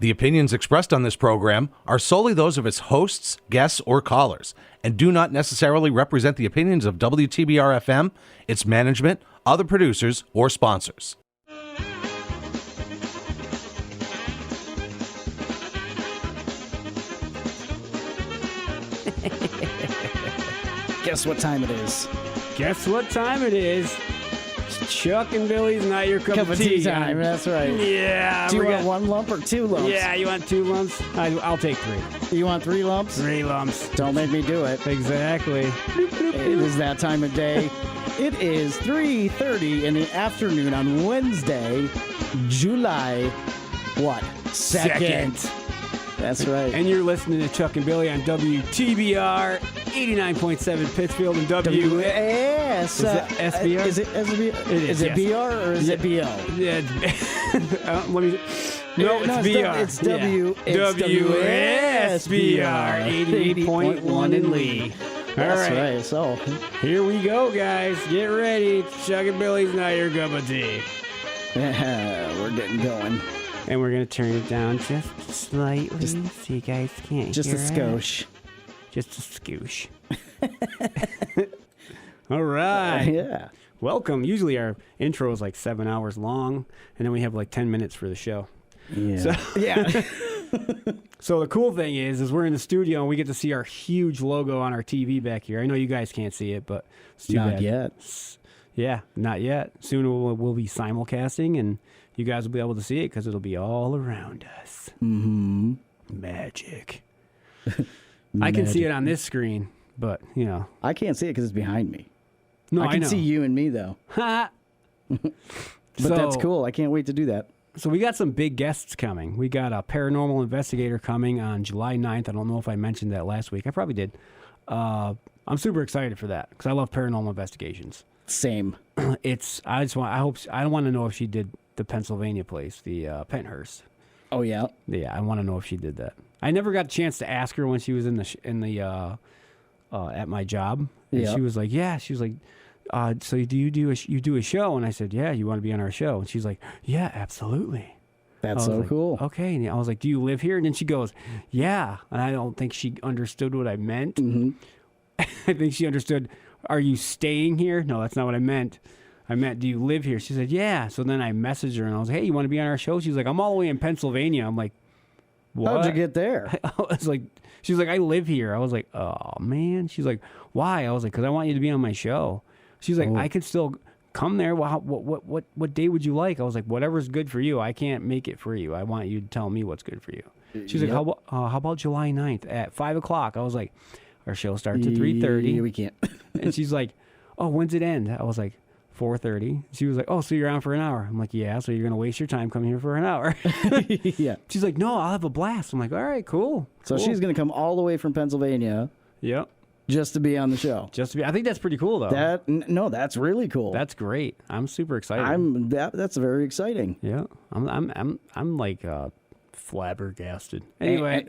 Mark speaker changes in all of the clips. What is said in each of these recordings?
Speaker 1: The opinions expressed on this program are solely those of its hosts, guests, or callers, and do not necessarily represent the opinions of WTBR-FM, its management, other producers, or sponsors.
Speaker 2: Guess what time it is?
Speaker 3: Guess what time it is? It's Chuck and Billy's Not Your Cup of Tea
Speaker 2: time. That's right.
Speaker 3: Yeah.
Speaker 2: Do you want 1 lump or 2 lumps?
Speaker 3: Yeah, you want 2 lumps? I'll take 3.
Speaker 2: You want 3 lumps?
Speaker 3: 3 lumps.
Speaker 2: Don't make me do it.
Speaker 3: Exactly.
Speaker 2: It is that time of day. It is 3:30 in the afternoon on Wednesday, July, what? 2nd. That's right.
Speaker 3: And you're listening to Chuck and Billy on WTBR 89.7 Pittsfield and
Speaker 2: Yes.
Speaker 3: Is it SBR?
Speaker 2: Is it SBR?
Speaker 3: Is
Speaker 2: it
Speaker 3: yes.
Speaker 2: BR or is it BL?
Speaker 3: Yeah. Let me. No, it's BR.
Speaker 2: It's W.
Speaker 3: It's WSBR 88.1 in Lee.
Speaker 2: That's right. So
Speaker 3: here we go, guys. Get ready. Chuck and Billy's Not Your Cup of Tea.
Speaker 2: yeah, we're getting going.
Speaker 3: And we're going to turn it down just slightly so you guys can't
Speaker 2: Just
Speaker 3: hear
Speaker 2: a skosh.
Speaker 3: Just a skoosh. All right.
Speaker 2: Yeah.
Speaker 3: Welcome. Usually our intro is like 7 hours long, and then we have like 10 minutes for the show.
Speaker 2: Yeah.
Speaker 3: So,
Speaker 2: yeah.
Speaker 3: So the cool thing is we're in the studio and we get to see our huge logo on our TV back here. I know you guys can't see it, but it's too
Speaker 2: Not
Speaker 3: bad.
Speaker 2: yet.
Speaker 3: Yeah, not yet. Soon we'll be simulcasting, and you guys will be able to see it because it'll be all around us.
Speaker 2: Mm-hmm.
Speaker 3: Magic. I can see it on this screen, but, you know.
Speaker 2: I can't see it because it's behind me.
Speaker 3: No,
Speaker 2: I can
Speaker 3: know.
Speaker 2: see you and me, though.
Speaker 3: Ha!
Speaker 2: But that's cool. I can't wait to do that.
Speaker 3: So we got some big guests coming. We got a paranormal investigator coming on July 9th. I don't know if I mentioned that last week. I probably did. I'm super excited for that because I love paranormal investigations.
Speaker 2: Same.
Speaker 3: I want to know if she did the Pennsylvania place, the Penthurst.
Speaker 2: Oh, yeah?
Speaker 3: Yeah, I want to know if she did that. I never got a chance to ask her when she was at my job. And
Speaker 2: Yeah.
Speaker 3: she was like, yeah. She was like, so you do a show? And I said, yeah. You want to be on our show? And she's like, yeah, absolutely.
Speaker 2: That's
Speaker 3: I
Speaker 2: so
Speaker 3: was like,
Speaker 2: cool.
Speaker 3: Okay. And I was like, do you live here? And then she goes, yeah. And I don't think she understood what I meant.
Speaker 2: Mm-hmm.
Speaker 3: I think she understood, are you staying here? No, that's not what I meant. I meant, do you live here? She said, yeah. So then I messaged her and I was like, hey, you want to be on our show? She's like, I'm all the way in Pennsylvania. I'm like, what?
Speaker 2: How'd you get there?
Speaker 3: I was like, she's like, I live here. I was like, oh, man. She's like, why? I was like, because I want you to be on my show. She's like, I can still come there. Well, what day would you like? I was like, whatever's good for you. I can't make it for you. I want you to tell me what's good for you. She's like, how about July 9th at 5 o'clock? I was like, our show starts at 3:30.
Speaker 2: We can't.
Speaker 3: And she's like, oh, when's it end? I was like, 4:30. She was like, oh, so you're on for an hour. I'm like, yeah, so you're going to waste your time coming here for an hour.
Speaker 2: Yeah.
Speaker 3: She's like, no, I'll have a blast. I'm like, all right, cool.
Speaker 2: So she's going to come all the way from Pennsylvania
Speaker 3: Yep.
Speaker 2: just to be on the show.
Speaker 3: I think that's pretty cool, though.
Speaker 2: That's really cool.
Speaker 3: That's great. I'm super excited.
Speaker 2: That's very exciting.
Speaker 3: Yeah. I'm like flabbergasted. Anyway.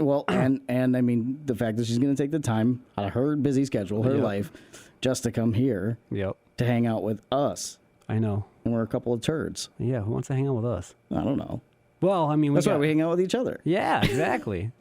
Speaker 2: And I mean, the fact that she's going to take the time out of her busy schedule, her life, just to come here
Speaker 3: Yep.
Speaker 2: to hang out with us.
Speaker 3: I know.
Speaker 2: And we're a couple of turds.
Speaker 3: Yeah. Who wants to hang out with us?
Speaker 2: I don't know.
Speaker 3: Well, I mean,
Speaker 2: That's why we hang out with each other.
Speaker 3: Yeah, exactly.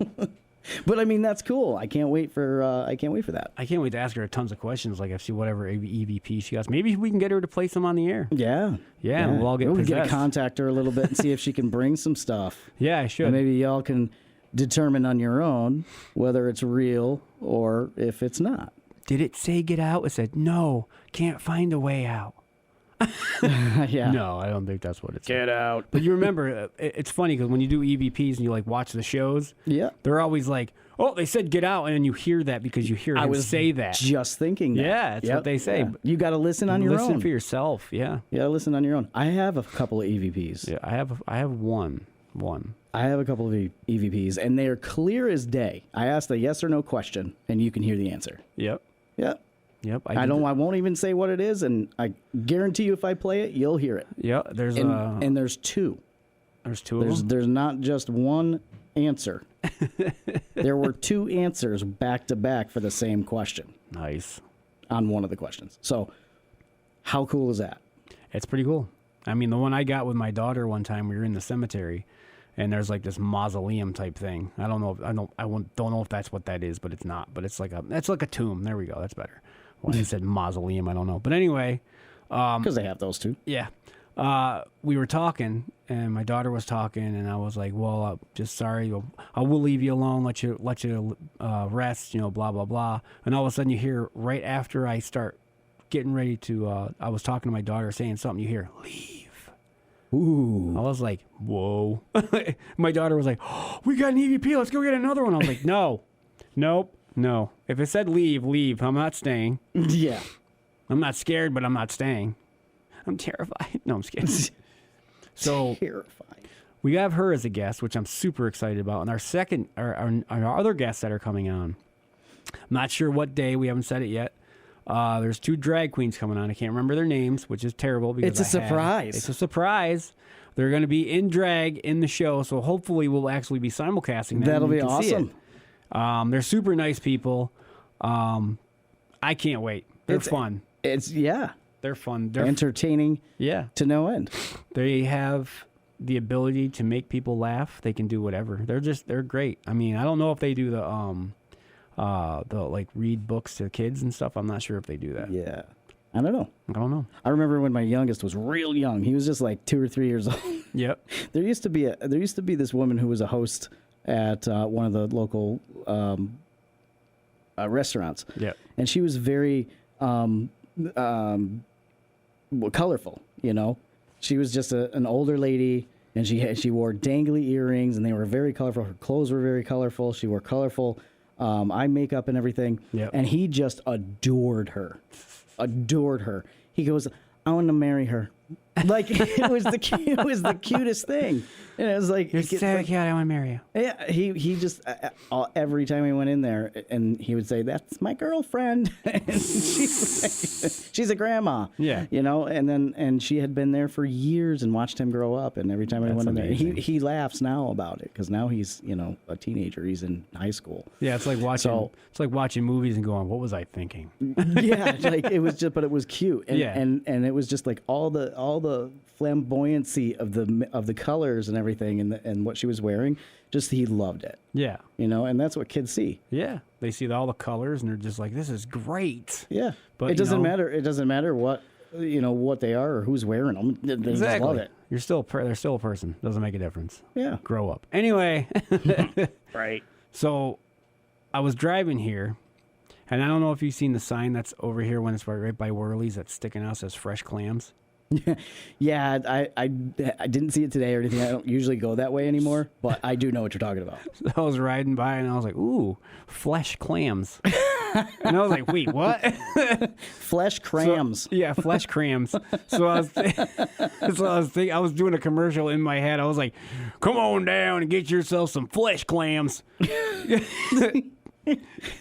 Speaker 2: But I mean, that's cool. I can't wait for that.
Speaker 3: I can't wait to ask her tons of questions, like if she whatever EVP she got. Maybe we can get her to place them on the air.
Speaker 2: Yeah.
Speaker 3: Yeah, and we'll all get
Speaker 2: We
Speaker 3: possessed.
Speaker 2: get to contact her a little bit and see if she can bring some stuff.
Speaker 3: Yeah, I should.
Speaker 2: And maybe y'all can determine on your own whether it's real or if it's not.
Speaker 3: Did it say get out? It said, no, can't find a way out.
Speaker 2: Yeah.
Speaker 3: No, I don't think that's what it said.
Speaker 2: Get out.
Speaker 3: But you remember, it's funny because when you do EVPs and you like watch the shows,
Speaker 2: Yeah.
Speaker 3: they're always like, oh, they said get out. And then you hear that because you hear him say that.
Speaker 2: Just thinking that.
Speaker 3: Yeah, that's what they say.
Speaker 2: Yeah. You got to listen on your own.
Speaker 3: Listen for yourself, yeah.
Speaker 2: You got to listen on your own. I have a couple of EVPs.
Speaker 3: Yeah, I have one.
Speaker 2: I have a couple of EVPs, and they are clear as day. I asked a yes or no question, and you can hear the answer.
Speaker 3: Yep.
Speaker 2: Yep. I won't even say what it is, and I guarantee you, if I play it, you'll hear it.
Speaker 3: Yeah. There's
Speaker 2: and there's two.
Speaker 3: There's two of them.
Speaker 2: There's not just one answer. There were two answers back to back for the same question.
Speaker 3: Nice.
Speaker 2: On one of the questions. So, how cool is that?
Speaker 3: It's pretty cool. I mean, the one I got with my daughter one time, we were in the cemetery, and there's like this mausoleum type thing. I don't know. Don't know if that's what that is, but it's not. But it's like a tomb. There we go. That's better. Well, I said mausoleum. I don't know. But anyway,
Speaker 2: Because they have those too.
Speaker 3: yeah. We were talking, and my daughter was talking, and I was like, "Well, just sorry. I will leave you alone. Let you rest. Blah blah blah." And all of a sudden, you hear right after I start getting ready to. I was talking to my daughter, saying something. You hear leave.
Speaker 2: Ooh.
Speaker 3: I was like, "Whoa!" My daughter was like, oh, "We got an EVP. Let's go get another one." I was like, "No, nope, no. If it said leave, leave. I'm not staying.
Speaker 2: Yeah.
Speaker 3: I'm not scared, but I'm not staying. I'm terrified." No, I'm just kidding. So
Speaker 2: Terrifying.
Speaker 3: we have her as a guest, which I'm super excited about. And our other guests that are coming on, I'm not sure what day. We haven't said it yet. There's 2 drag queens coming on. I can't remember their names, which is terrible because
Speaker 2: It's a surprise.
Speaker 3: It's a surprise. They're going to be in drag in the show, so hopefully we'll actually be simulcasting them.
Speaker 2: That'll
Speaker 3: and you
Speaker 2: be
Speaker 3: can see it.
Speaker 2: awesome.
Speaker 3: They're super nice people. I can't wait. They're fun. They're fun. They're
Speaker 2: Entertaining
Speaker 3: yeah.
Speaker 2: to no end.
Speaker 3: They have the ability to make people laugh. They can do whatever. They're great. I mean, I don't know if they do the like read books to kids and stuff. I'm not sure if they do that.
Speaker 2: Yeah. I don't know.
Speaker 3: I don't know.
Speaker 2: I remember when my youngest was real young. He was just like 2 or 3 years old.
Speaker 3: Yep.
Speaker 2: There used to be this woman who was a host at one of the local restaurants.
Speaker 3: Yep.
Speaker 2: And she was very colorful, She was just an older lady, and she wore dangly earrings, and they were very colorful. Her clothes were very colorful. She wore colorful eye makeup and everything.
Speaker 3: Yep.
Speaker 2: And he just adored her. He goes, "I want to marry her." Like it was the cutest thing, and it was like
Speaker 3: You're so cute. I want to marry you.
Speaker 2: yeah, he just every time he went in there, and he would say, "That's my girlfriend." And she's a grandma,
Speaker 3: Yeah.
Speaker 2: And she had been there for years and watched him grow up. And every time I
Speaker 3: That's
Speaker 2: went in there,
Speaker 3: amazing.
Speaker 2: he laughs now about it because now he's a teenager. He's in high school.
Speaker 3: Yeah, it's like watching.
Speaker 2: So-
Speaker 3: It's like watching movies and going, "What was I thinking?"
Speaker 2: Yeah, like it was just, but it was cute, and
Speaker 3: Yeah.
Speaker 2: and it was just like all the flamboyancy of the colors and everything, and what she was wearing. Just he loved it.
Speaker 3: Yeah.
Speaker 2: And that's what kids see.
Speaker 3: Yeah. They see all the colors and they're just like, "This is great."
Speaker 2: Yeah,
Speaker 3: But,
Speaker 2: it doesn't matter. It doesn't matter what what they are or who's wearing them. They just love it.
Speaker 3: You're still they're still a person. Doesn't make a difference.
Speaker 2: Yeah.
Speaker 3: Grow up. Anyway.
Speaker 2: Right.
Speaker 3: So I was driving here, and I don't know if you've seen the sign that's over here when it's right by Whirly's that's sticking out, says fresh clams.
Speaker 2: Yeah, I didn't see it today or anything. I don't usually go that way anymore, but I do know what you're talking about.
Speaker 3: So I was riding by and I was like, "Ooh, flesh clams." And I was like, "Wait, what?"
Speaker 2: Flesh crams.
Speaker 3: So, yeah, flesh clams. So I was I was doing a commercial in my head. I was like, "Come on down and get yourself some flesh clams."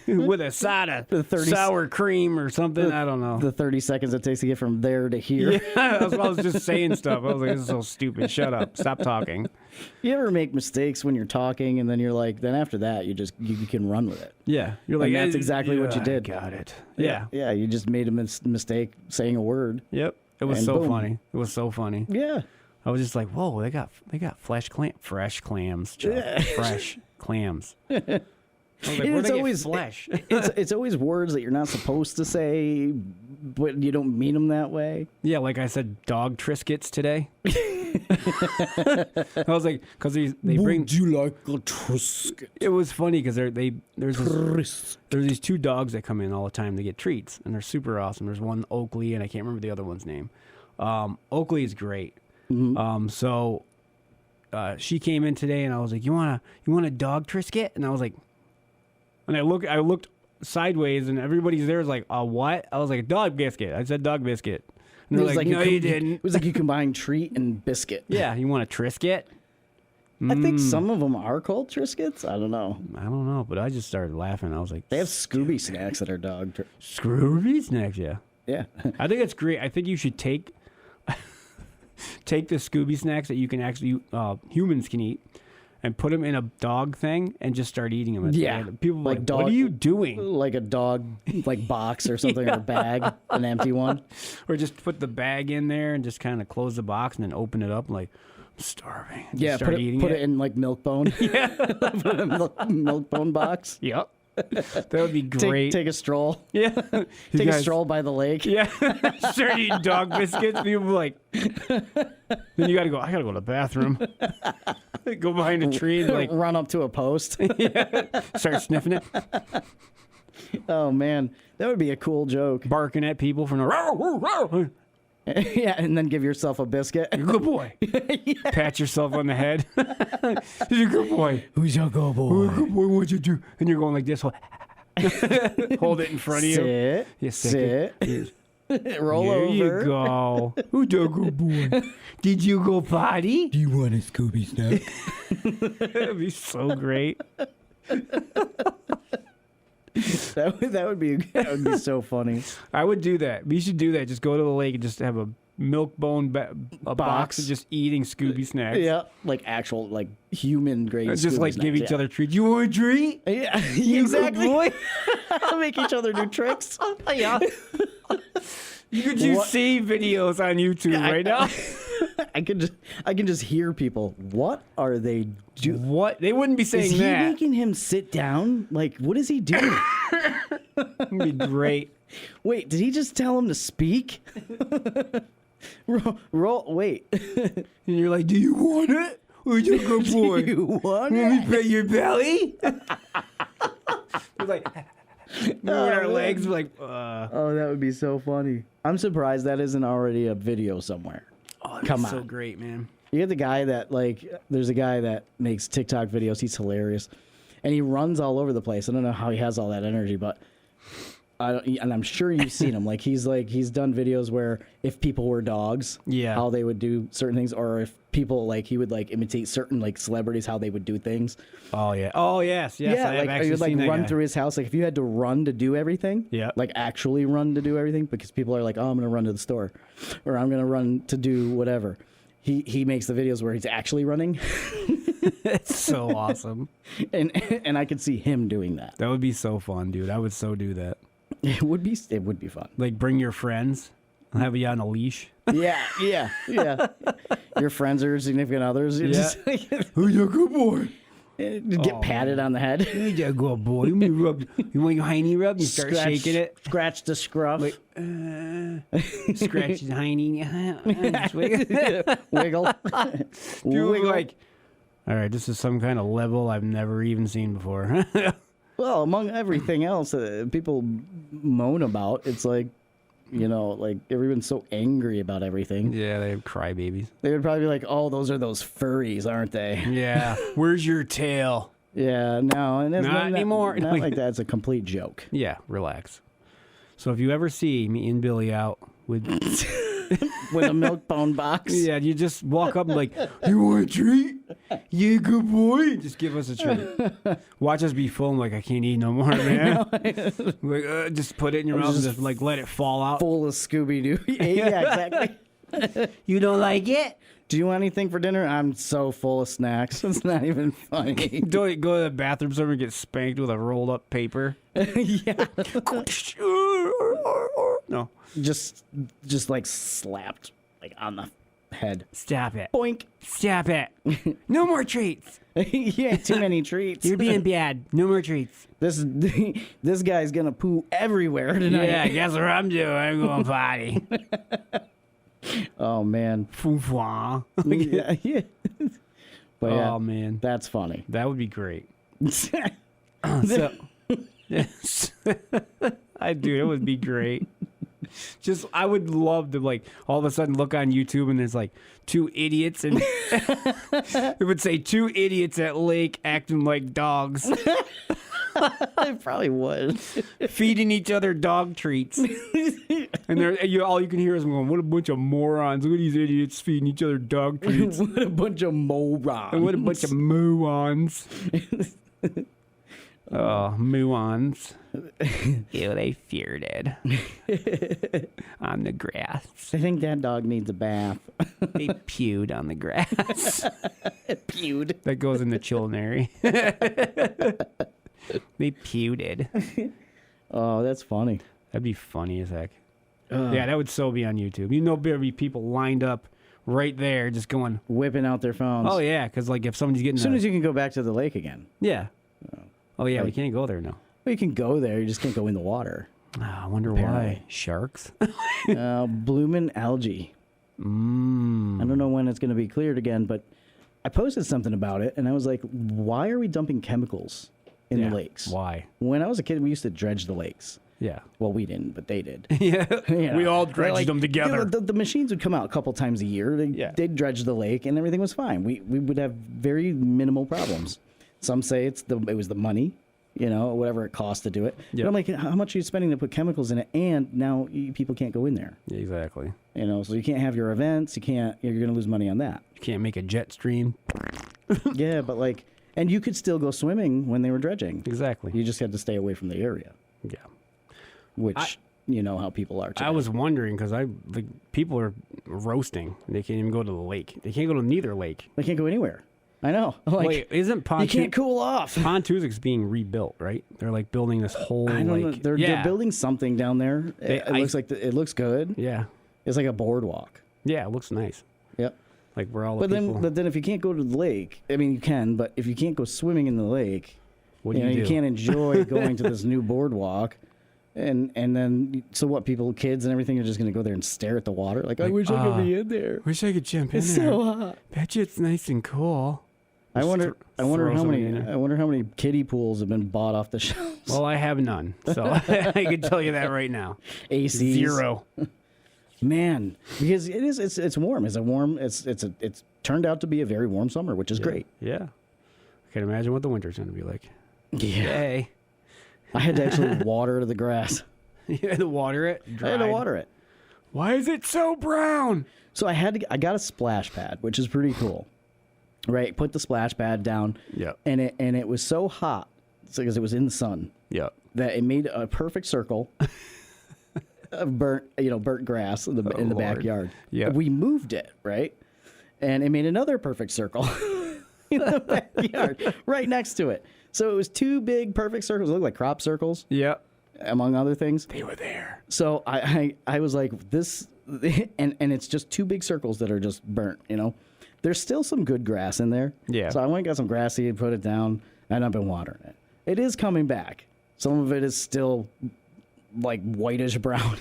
Speaker 3: With a side of
Speaker 2: The 30
Speaker 3: sour cream or something. I don't know.
Speaker 2: The 30 seconds it takes to get from there to here.
Speaker 3: Yeah, I was just saying stuff. I was like, "This is so stupid. Shut up. Stop talking."
Speaker 2: You ever make mistakes when you're talking, and then you're like, then after that, you can run with it.
Speaker 3: Yeah. You're like,
Speaker 2: And that's exactly what you did.
Speaker 3: Got it. Yeah.
Speaker 2: Yeah, you just made a mistake saying a word.
Speaker 3: Yep. It was
Speaker 2: And
Speaker 3: so
Speaker 2: boom.
Speaker 3: funny. It was so funny.
Speaker 2: Yeah.
Speaker 3: I was just like, "Whoa, they got fresh clams, Chuck. Fresh clams." I was like, "Where'd
Speaker 2: It's
Speaker 3: they get
Speaker 2: always
Speaker 3: flesh?"
Speaker 2: it's always words that you're not supposed to say, but you don't mean them that way.
Speaker 3: Yeah, like I said, dog Triscuits today. I was like, because they bring.
Speaker 2: Would you like a Triscuit?
Speaker 3: It was funny because there's these 2 dogs that come in all the time to get treats, and they're super awesome. There's one Oakley, and I can't remember the other one's name. Oakley is great. So she came in today, and I was like, "You want a dog Triscuit?" And I was like, and I looked sideways, and everybody's there is like, "A what?" I was like, "A dog biscuit." I said dog biscuit. And they're like, "No, you didn't."
Speaker 2: It was like you combined treat and biscuit.
Speaker 3: Yeah, you want a Triscuit?
Speaker 2: I think some of them are called Triscuits. I don't know.
Speaker 3: I don't know, but I just started laughing. I was like,
Speaker 2: They have Scooby snacks that are dog.
Speaker 3: Scooby snacks, yeah.
Speaker 2: Yeah.
Speaker 3: I think it's great. I think you should take the Scooby snacks that you can actually humans can eat, and put them in a dog thing and just start eating them.
Speaker 2: Yeah.
Speaker 3: People
Speaker 2: Like
Speaker 3: like,
Speaker 2: dog-
Speaker 3: "What are you doing?"
Speaker 2: Like a dog, like box or something, or a bag, an empty one.
Speaker 3: Or just put the bag in there and just kind of close the box and then open it up. Like, starving.
Speaker 2: Yeah,
Speaker 3: Start
Speaker 2: put
Speaker 3: eating
Speaker 2: it in like milk bone. Yeah, put it in milk bone box.
Speaker 3: Yep. That would be great.
Speaker 2: Take a stroll.
Speaker 3: Yeah.
Speaker 2: Take a stroll by the lake.
Speaker 3: Yeah. Start eating dog biscuits. People like, then you gotta go. I gotta go to the bathroom. Go behind a tree and like
Speaker 2: run up to a post.
Speaker 3: Yeah. Start sniffing it.
Speaker 2: Oh man, that would be a cool joke.
Speaker 3: Barking at people for no.
Speaker 2: Yeah, and then give yourself a biscuit.
Speaker 3: You're a good boy. Yeah. Pat yourself on the head. You're a good boy.
Speaker 2: Who's your good boy?
Speaker 3: Who's a good boy? What'd you do? And you're going like this. Hold it in front of you.
Speaker 2: Sit.
Speaker 3: Yeah,
Speaker 2: Sit. Roll
Speaker 3: there
Speaker 2: over.
Speaker 3: You go. Who's a good boy? Did you go potty?
Speaker 2: Do you want a Scooby snack?
Speaker 3: That'd be so great.
Speaker 2: That would be so funny.
Speaker 3: I would do that. We should do that. Just go to the lake and just have a milk bone box of just eating Scooby snacks.
Speaker 2: Yeah, like actual like human grade.
Speaker 3: Just
Speaker 2: Scooby
Speaker 3: like
Speaker 2: snacks,
Speaker 3: give each other treats. You want a treat?
Speaker 2: Yeah,
Speaker 3: You
Speaker 2: exactly.
Speaker 3: good boy.
Speaker 2: Make each other do tricks.
Speaker 3: Yeah. You could see videos on YouTube right now.
Speaker 2: I can just hear people. What are they doing?
Speaker 3: What? They wouldn't be saying
Speaker 2: Is he
Speaker 3: that.
Speaker 2: making him sit down? Like, what is he doing?
Speaker 3: That'd be great.
Speaker 2: Wait, did he just tell him to speak? Wait.
Speaker 3: And you're like, do you want it? Who's your good boy?
Speaker 2: Do you want
Speaker 3: Want me to
Speaker 2: it?
Speaker 3: pet your belly? We're like, moving our
Speaker 2: man.
Speaker 3: legs. We're like,
Speaker 2: Oh, that would be so funny. I'm surprised that isn't already a video somewhere.
Speaker 3: oh,
Speaker 2: Come
Speaker 3: that's so
Speaker 2: on.
Speaker 3: great, man.
Speaker 2: You get the guy that there's a guy that makes TikTok videos. He's hilarious, and he runs all over the place. I don't know how he has all that energy, but and I'm sure you've seen him. He's done videos where if people were dogs,
Speaker 3: Yeah.
Speaker 2: how they would do certain things, or if people he would imitate certain celebrities how they would do things.
Speaker 3: Oh yeah. Oh yes. Yes.
Speaker 2: Yeah,
Speaker 3: I have
Speaker 2: or
Speaker 3: actually
Speaker 2: you'd
Speaker 3: seen that
Speaker 2: run
Speaker 3: guy.
Speaker 2: through his house. If you had to run to do everything,
Speaker 3: Yeah.
Speaker 2: actually run to do everything, because people are like, oh, I'm gonna run to the store, or I'm gonna run to do whatever. He makes the videos where he's actually running,
Speaker 3: It's so awesome.
Speaker 2: and I could see him doing that.
Speaker 3: That would be so fun, dude. I would so do that.
Speaker 2: It would be fun.
Speaker 3: Like, bring your friends. I'll have you on a leash.
Speaker 2: Yeah. Your friends or significant others, you
Speaker 3: Yeah.
Speaker 2: just
Speaker 3: Who's your good boy?
Speaker 2: get patted on the head,
Speaker 3: Who's your good boy? You want your hiney rub? You start shaking it.
Speaker 2: scratch the scruff,
Speaker 3: Scratch his hiney.
Speaker 2: wiggle,
Speaker 3: You're
Speaker 2: wiggle.
Speaker 3: like, all right, this is some kind of level I've never even seen before.
Speaker 2: Well, among everything else people moan about, it's everyone's so angry about everything.
Speaker 3: Yeah, they have crybabies.
Speaker 2: They would probably be like, "Oh, those are those furries, aren't they?"
Speaker 3: Yeah. Where's your tail?
Speaker 2: Yeah, no, and it's
Speaker 3: Not anymore.
Speaker 2: Not like that. It's a complete joke.
Speaker 3: Yeah, relax. So if you ever see me and Billy out with,
Speaker 2: With a milk bone box.
Speaker 3: yeah, you just walk up and like, you want a treat? You good boy? Just give us a treat. Watch us be full. I'm like, I can't eat no more, man. Like, just put it in your mouth and just let it fall out.
Speaker 2: Full of Scooby Doo. Yeah, exactly.
Speaker 3: You don't like it?
Speaker 2: Do you want anything for dinner? I'm so full of snacks. It's not even funny.
Speaker 3: Don't go to the bathroom somewhere and get spanked with a rolled up paper.
Speaker 2: Yeah.
Speaker 3: No.
Speaker 2: Just slapped on the head.
Speaker 3: Stop it.
Speaker 2: Boink.
Speaker 3: Stop it. No more treats.
Speaker 2: Yeah, too many treats.
Speaker 3: You're being bad. No more treats.
Speaker 2: This guy's gonna poo everywhere tonight.
Speaker 3: Yeah, guess what I'm doing? I'm going potty.
Speaker 2: Oh man.
Speaker 3: Foo-fwa.
Speaker 2: Yeah. But yeah,
Speaker 3: Oh, man.
Speaker 2: that's funny.
Speaker 3: That would be great. So, yes. Dude, it would be great. Just, I would love to, all of a sudden look on YouTube and there's, two idiots and it would say 2 idiots at lake acting like dogs,
Speaker 2: I probably would.
Speaker 3: feeding each other dog treats. And all you can hear is them going, what a bunch of morons. Look at these idiots feeding each other dog treats.
Speaker 2: What a bunch of morons.
Speaker 3: And what a bunch of muons. Oh, muons. Ew, they feared on the grass.
Speaker 2: I think that dog needs a bath.
Speaker 3: They pewed on the grass.
Speaker 2: Pewed.
Speaker 3: That goes in the childrenary. They pewed.
Speaker 2: Oh, that's funny.
Speaker 3: That'd be funny as heck. Yeah, that would so be on YouTube. There'd be people lined up right there, just going.
Speaker 2: whipping out their phones.
Speaker 3: Oh yeah, because like if somebody's getting
Speaker 2: As soon as you can go back to the lake again.
Speaker 3: yeah. Oh yeah, we
Speaker 2: Like-
Speaker 3: can't go there now.
Speaker 2: Well, you can go there. You just can't go in the water.
Speaker 3: I wonder
Speaker 2: Apparently.
Speaker 3: why. Sharks?
Speaker 2: Bloomin' algae. I don't know when it's going to be cleared again, but I posted something about it, and I was like, why are we dumping chemicals in
Speaker 3: Yeah.
Speaker 2: the lakes?
Speaker 3: Why?
Speaker 2: When I was a kid, we used to dredge the lakes.
Speaker 3: Yeah.
Speaker 2: Well, we didn't, but they did.
Speaker 3: Yeah.
Speaker 2: You know,
Speaker 3: We all
Speaker 2: they're
Speaker 3: dredged them together.
Speaker 2: The machines would come out a couple times a year. They'd dredge the lake, and everything was fine. We would have very minimal problems. Some say it was the money, whatever it cost to do it.
Speaker 3: Yep.
Speaker 2: But I'm like, how much are you spending to put chemicals in it? And now people can't go in there.
Speaker 3: Exactly.
Speaker 2: So you can't have your events. You're going to lose money on that.
Speaker 3: You can't make a jet stream.
Speaker 2: Yeah, but and you could still go swimming when they were dredging.
Speaker 3: Exactly.
Speaker 2: You just had to stay away from the area,
Speaker 3: Yeah.
Speaker 2: which you know how people are today.
Speaker 3: I was wondering because people are roasting. They can't even go to the lake. They can't go to neither lake.
Speaker 2: They can't go anywhere. I know.
Speaker 3: Wait, isn't
Speaker 2: you
Speaker 3: Pontoon?
Speaker 2: can't cool off.
Speaker 3: Pontoon's being rebuilt, right? They're like building this whole
Speaker 2: I don't know.
Speaker 3: like
Speaker 2: They're building something down there. It
Speaker 3: I-
Speaker 2: looks like it looks good.
Speaker 3: Yeah.
Speaker 2: It's like a boardwalk.
Speaker 3: Yeah, it looks nice.
Speaker 2: Yep.
Speaker 3: Like where all the
Speaker 2: But
Speaker 3: people.
Speaker 2: then if you can't go to the lake, I mean you can, but if you can't go swimming in the lake,
Speaker 3: what do you do?
Speaker 2: you can't enjoy going to this new boardwalk. And then so what? Kids and everything are just going to go there and stare at the water. Like I wish I could be in there.
Speaker 3: Wish I could jump in
Speaker 2: It's
Speaker 3: there.
Speaker 2: so hot.
Speaker 3: Bet you it's nice and cool.
Speaker 2: I wonder
Speaker 3: throw
Speaker 2: how
Speaker 3: somebody
Speaker 2: many.
Speaker 3: in there.
Speaker 2: I wonder how many kiddie pools have been bought off the shelves.
Speaker 3: Well, I have none, so I can tell you that right now.
Speaker 2: ACs.
Speaker 3: 0.
Speaker 2: Man, because it's warm. It's turned out to be a very warm summer, which is great.
Speaker 3: Yeah. I can imagine what the winter's going to be like.
Speaker 2: Yeah.
Speaker 3: Yay.
Speaker 2: I had to actually water the grass.
Speaker 3: You had to water it?
Speaker 2: I had to
Speaker 3: Dried.
Speaker 2: water it.
Speaker 3: Why is it so brown?
Speaker 2: So I got a splash pad, which is pretty cool. Right, put the splash pad down.
Speaker 3: Yep.
Speaker 2: And it was so hot because it was in the sun
Speaker 3: Yep.
Speaker 2: that it made a perfect circle of burnt grass in the
Speaker 3: Lord.
Speaker 2: backyard.
Speaker 3: Yep.
Speaker 2: We moved it, right? And it made another perfect circle in the backyard right next to it. So it was two big perfect circles. It looked like crop circles,
Speaker 3: Yep.
Speaker 2: among other things.
Speaker 3: They were there.
Speaker 2: So I was like, this, and it's just two big circles that are just burnt, There's still some good grass in there.
Speaker 3: Yeah.
Speaker 2: So I went and got some grass seed, put it down, and I've been watering it. It is coming back. Some of it is still like whitish brown.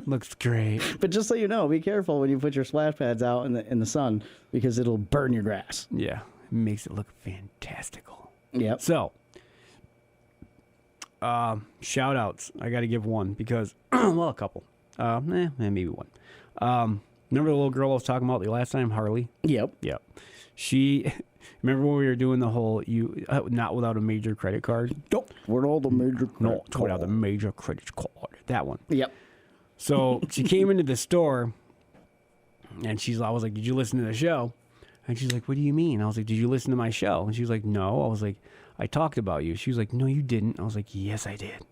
Speaker 3: Looks great.
Speaker 2: But just so you know, be careful when you put your splash pads out in the sun because it'll burn your grass.
Speaker 3: Yeah. It makes it look fantastical.
Speaker 2: Yep.
Speaker 3: So, shout outs. I got to give one because, well, a couple. Maybe one. Remember the little girl I was talking about the last time, Harley?
Speaker 2: Yep.
Speaker 3: Yep. She, remember when we were doing the whole not without a major credit card?
Speaker 2: Nope. We're all the major.
Speaker 3: No, without a major credit card. That one.
Speaker 2: Yep.
Speaker 3: So she came into the store, and I was like, "Did you listen to the show?" And she's like, "What do you mean?" I was like, "Did you listen to my show?" And she was like, "No." I was like, "I talked about you." She was like, "No, you didn't." I was like, "Yes, I did."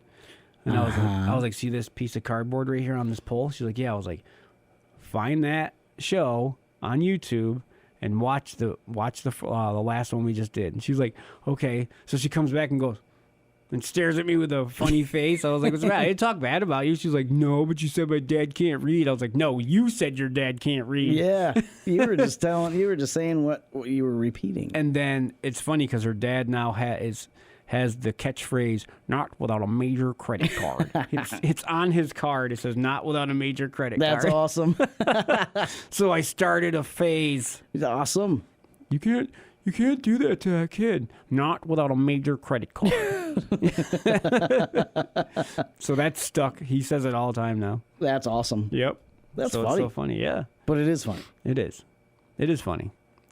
Speaker 3: And I was like, "See this piece of cardboard right here on this pole?" She's like, "Yeah." I was like, "Find that show on YouTube and watch the last one we just did." And she's like, "Okay." So she comes back and goes and stares at me with a funny face. I was like, "What's the matter? I didn't talk bad about you." She's like, "No, but you said my dad can't read." I was like, "No, you said your dad can't read."
Speaker 2: Yeah. You were just saying what you were repeating.
Speaker 3: And then it's funny because her dad now has the catchphrase "not without a major credit card." it's on his card. It says "not without a major credit
Speaker 2: That's
Speaker 3: card."
Speaker 2: awesome.
Speaker 3: So I started a phase.
Speaker 2: It's awesome.
Speaker 3: You can't do that to a kid. Not without a major credit card. So that's stuck. He says it all the time now.
Speaker 2: That's awesome.
Speaker 3: Yep.
Speaker 2: That's
Speaker 3: so
Speaker 2: funny.
Speaker 3: It's so funny. Yeah,
Speaker 2: But it is funny.
Speaker 3: it is. It is funny.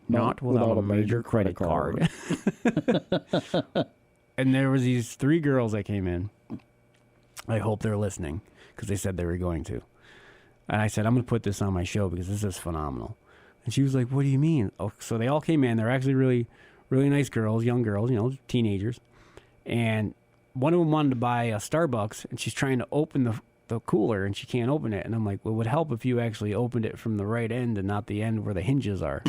Speaker 2: Not
Speaker 3: Not without a major credit card. And there was these 3 girls that came in. I hope they're listening because they said they were going to. And I said, I'm going to put this on my show because this is phenomenal. And she was like, what do you mean? Oh, so they all came in. They're actually really, really nice girls, young girls, teenagers. And one of them wanted to buy a Starbucks, and she's trying to open the cooler, and she can't open it. And I'm like, well, it would help if you actually opened it from the right end and not the end where the hinges are.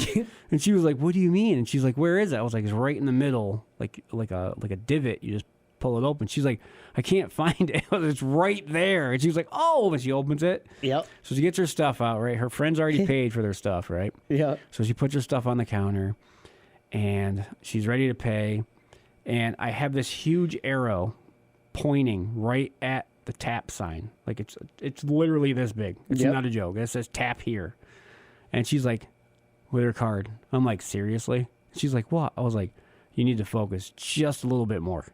Speaker 3: And she was like, what do you mean? And she's like, where is it? I was like, it's right in the middle, like a divot. You just pull it open. She's like, I can't find it. It's right there. And she's like, oh, and she opens it.
Speaker 2: Yep.
Speaker 3: So she gets her stuff out, right? Her friends already paid for their stuff, right?
Speaker 2: Yeah.
Speaker 3: So she puts her stuff on the counter, and she's ready to pay. And I have this huge arrow pointing right at the tap sign. Like, it's literally this big. It's not a joke. It says tap here. And she's like, with her card. I'm like, seriously? She's like, what? I was like, you need to focus just a little bit more.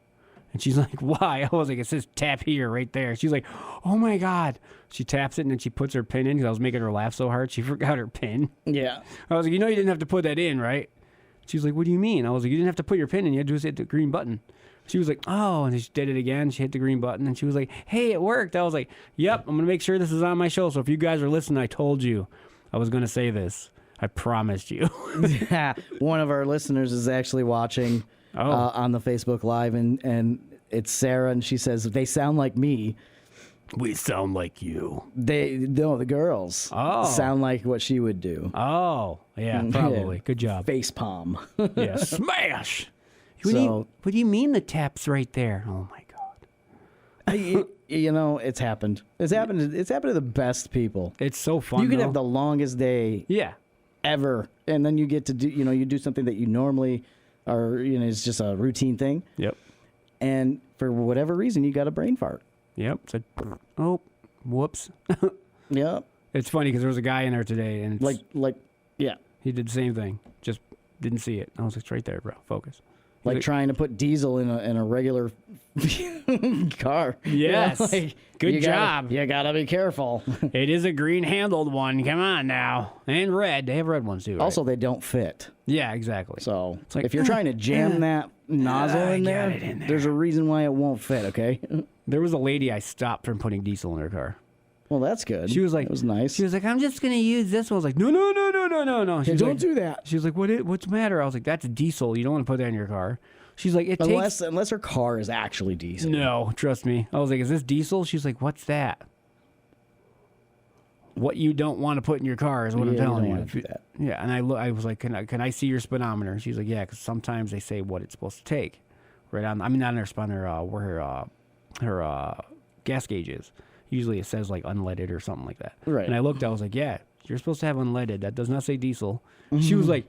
Speaker 3: And she's like, why? I was like, it says tap here right there. She's like, oh my God. She taps it and then she puts her pin in because I was making her laugh so hard. She forgot her pin.
Speaker 2: Yeah.
Speaker 3: I was like, you know you didn't have to put that in, right? She's like, what do you mean? I was like, you didn't have to put your pin in. You had to just hit the green button. She was like, oh, and she did it again. She hit the green button and she was like, hey, it worked. I was like, yep, I'm going to make sure this is on my show. So if you guys are listening, I told you I was going to say this. I promised you.
Speaker 2: Yeah, one of our listeners is actually watching on the Facebook Live, and it's Sarah, and she says, they sound like me.
Speaker 3: We sound like you.
Speaker 2: The girls sound like what she would do.
Speaker 3: Oh, yeah, probably.
Speaker 2: Yeah.
Speaker 3: Good job.
Speaker 2: Face palm.
Speaker 3: Yeah, smash.
Speaker 2: So,
Speaker 3: what do you mean the tap's right there? Oh, my God.
Speaker 2: you know, it's happened. It's happened to the best people.
Speaker 3: It's so fun,
Speaker 2: You can
Speaker 3: though.
Speaker 2: have the longest day ever, and then you get to do, you do something that you normally are, it's just a routine thing.
Speaker 3: Yep.
Speaker 2: And for whatever reason, you got a brain fart.
Speaker 3: Yep. Said, oh, whoops.
Speaker 2: Yep.
Speaker 3: It's funny because there was a guy in there today, and it's,
Speaker 2: yeah.
Speaker 3: he did the same thing. Just didn't see it. I was like, it's right there, bro. Focus.
Speaker 2: Like trying to put diesel in a regular car.
Speaker 3: Yes. Good job.
Speaker 2: You gotta be careful.
Speaker 3: It is a green handled one. Come on now. And red. They have red ones too, right?
Speaker 2: Also, they don't fit.
Speaker 3: Yeah, exactly.
Speaker 2: So
Speaker 3: it's like,
Speaker 2: if you're trying to jam that nozzle in there,
Speaker 3: it in there,
Speaker 2: there's a reason why it won't fit, okay?
Speaker 3: There was a lady I stopped from putting diesel in her car.
Speaker 2: Well, that's good.
Speaker 3: She was like,
Speaker 2: that was nice.
Speaker 3: She was like, I'm just going to use this one. I was like, no. She was
Speaker 2: don't
Speaker 3: like,
Speaker 2: do that.
Speaker 3: She was like, what's the matter? I was like, that's diesel. You don't want to put that in your car. She's like,
Speaker 2: unless her car is actually diesel.
Speaker 3: No, trust me. I was like, is this diesel? She's like, what's that? What you don't want to put in your car is what I'm telling you.
Speaker 2: Do that.
Speaker 3: Yeah, and I was like, can I see your speedometer? She's like, yeah, because sometimes they say what it's supposed to take. Right on, I mean, not on her speedometer, where her gas gauge is. Usually it says like unleaded or something like that.
Speaker 2: Right.
Speaker 3: And I looked, I was like, yeah, you're supposed to have unleaded. That does not say diesel. Mm-hmm. She was like,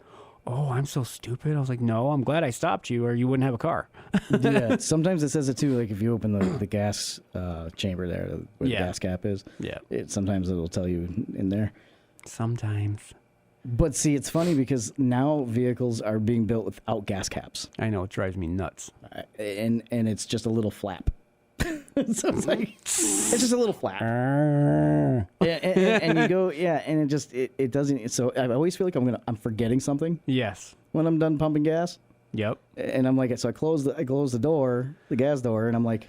Speaker 3: oh, I'm so stupid. I was like, no, I'm glad I stopped you or you wouldn't have a car.
Speaker 2: Yeah. Sometimes it says it too, like if you open the gas chamber there, where the gas cap is.
Speaker 3: Yeah.
Speaker 2: Sometimes it'll tell you in there.
Speaker 3: Sometimes.
Speaker 2: But see, it's funny because now vehicles are being built without gas caps.
Speaker 3: I know, it drives me nuts.
Speaker 2: And it's just a little flap. So it's like, it's just a little flap. and you go, and it doesn't. So I always feel like I'm forgetting something.
Speaker 3: Yes.
Speaker 2: When I'm done pumping gas.
Speaker 3: Yep.
Speaker 2: And I'm like, so I close the door, the gas door, and I'm like,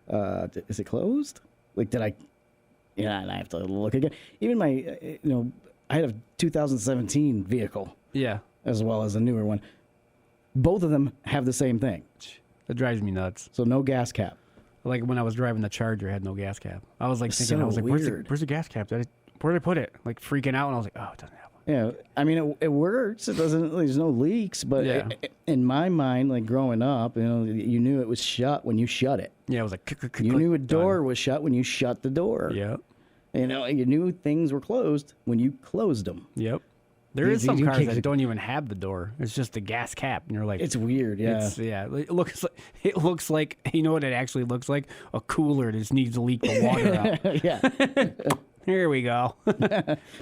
Speaker 2: is it closed? Like, did I? Yeah, and I have to look again. Even my, I had a 2017 vehicle.
Speaker 3: Yeah.
Speaker 2: As well as a newer one. Both of them have the same thing.
Speaker 3: That drives me nuts.
Speaker 2: So no gas cap.
Speaker 3: Like when I was driving the Charger, it had no gas cap. I was like thinking,
Speaker 2: so
Speaker 3: I was like,
Speaker 2: weird.
Speaker 3: where's the gas cap? Where did I put it? Like freaking out, and I was like, oh, it doesn't have one.
Speaker 2: Yeah, I mean, it works. It doesn't. There's no leaks, but in my mind, like growing up, you knew it was shut when you shut it.
Speaker 3: Yeah, it was like
Speaker 2: you knew a door was shut when you shut the door.
Speaker 3: Yep.
Speaker 2: You knew things were closed when you closed them.
Speaker 3: Yep. There is some cars that don't even have the door. It's just the gas cap, and you're like,
Speaker 2: it's weird. Yeah.
Speaker 3: It looks like you know what it actually looks like? A cooler that just needs to leak the water out.
Speaker 2: Yeah.
Speaker 3: Here we go.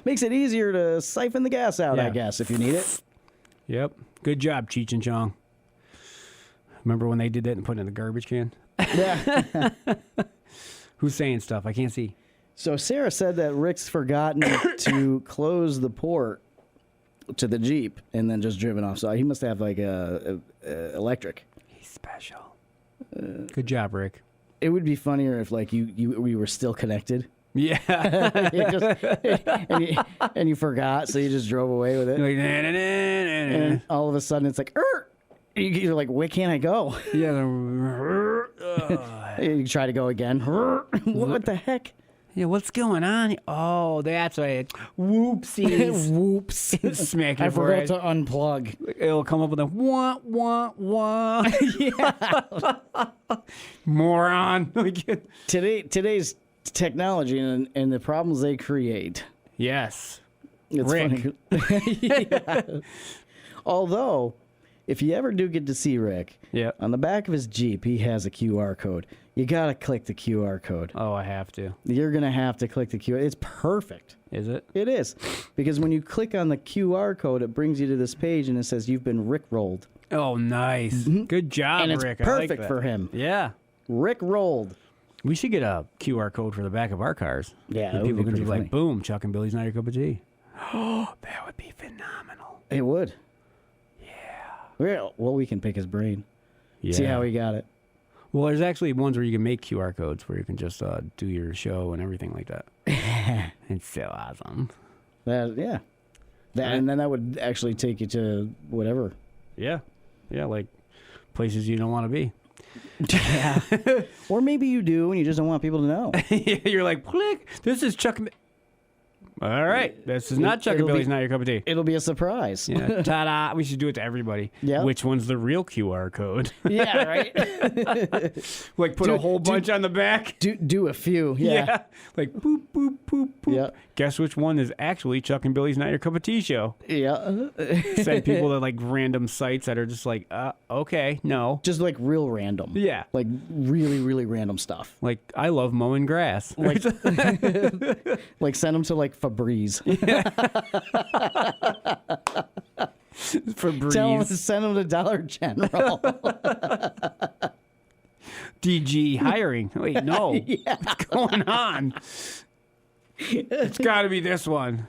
Speaker 2: Makes it easier to siphon the gas out, I guess, if you need it.
Speaker 3: Yep. Good job, Cheech and Chong. Remember when they did that and put it in the garbage can?
Speaker 2: Yeah.
Speaker 3: Who's saying stuff? I can't see.
Speaker 2: So Sarah said that Rick's forgotten to close the port to the Jeep and then just driven off. So he must have like a electric.
Speaker 3: He's special. Good job, Rick.
Speaker 2: It would be funnier if like we were still connected.
Speaker 3: Yeah.
Speaker 2: and you forgot, so you just drove away with it.
Speaker 3: Like,
Speaker 2: and all of a sudden it's like, you're like, where can't I go?
Speaker 3: Yeah.
Speaker 2: You try to go again. What the heck?
Speaker 3: Yeah, what's going on? Oh, that's right. Whoopsies.
Speaker 2: Whoops.
Speaker 3: Smack
Speaker 2: I
Speaker 3: your
Speaker 2: forgot
Speaker 3: forehead.
Speaker 2: to unplug.
Speaker 3: It'll come up with a wah, wah, wah. Moron.
Speaker 2: Today's technology and the problems they create.
Speaker 3: Yes.
Speaker 2: It's
Speaker 3: Rick.
Speaker 2: funny. Yeah. Although, if you ever do get to see Rick,
Speaker 3: Yeah.
Speaker 2: on the back of his Jeep, he has a QR code. You got to click the QR code.
Speaker 3: Oh, I have to.
Speaker 2: You're going to have to click the QR. It's perfect.
Speaker 3: Is it?
Speaker 2: It is. Because when you click on the QR code, it brings you to this page and it says you've been Rick-rolled.
Speaker 3: Oh, nice. Good job,
Speaker 2: And it's
Speaker 3: Rick. I like
Speaker 2: perfect
Speaker 3: that.
Speaker 2: for him.
Speaker 3: Yeah.
Speaker 2: Rick-rolled.
Speaker 3: We should get a QR code for the back of our cars.
Speaker 2: Yeah,
Speaker 3: And
Speaker 2: that would
Speaker 3: people
Speaker 2: be
Speaker 3: can be
Speaker 2: pretty
Speaker 3: like, boom, Chuck and Billy's not your cup of tea. Oh, that would be phenomenal.
Speaker 2: It would. Yeah. Well, we can pick his brain.
Speaker 3: Yeah.
Speaker 2: See how he got it.
Speaker 3: Well, there's actually ones where you can make QR codes where you can just do your show and everything like that. It's so awesome.
Speaker 2: Yeah. And then that would actually take you to whatever.
Speaker 3: Yeah. Yeah, like places you don't want to be.
Speaker 2: Yeah. Or maybe you do and you just don't want people to know.
Speaker 3: You're like, click. This is Chuck. All right. This is not Chuck and
Speaker 2: It'll
Speaker 3: Billy's,
Speaker 2: be-
Speaker 3: not your cup of tea.
Speaker 2: It'll be a surprise.
Speaker 3: Yeah. Ta-da. We should do it to everybody.
Speaker 2: Yeah.
Speaker 3: Which one's the real QR code?
Speaker 2: Yeah, right?
Speaker 3: Like put a whole bunch on the back.
Speaker 2: Do a few. Yeah.
Speaker 3: Like boop, boop, boop, boop.
Speaker 2: Yeah.
Speaker 3: Guess which one is actually Chuck and Billy's Not Your Cup of Tea show?
Speaker 2: Yeah.
Speaker 3: Send people to like random sites that are just like, okay, no.
Speaker 2: Just like real random.
Speaker 3: Yeah.
Speaker 2: Like really, really random stuff.
Speaker 3: Like, I love mowing grass.
Speaker 2: Like, like send them to like Febreze.
Speaker 3: Febreze.
Speaker 2: Tell them to send them to Dollar General.
Speaker 3: DG hiring. Wait, no. What's going on? It's got to be this one.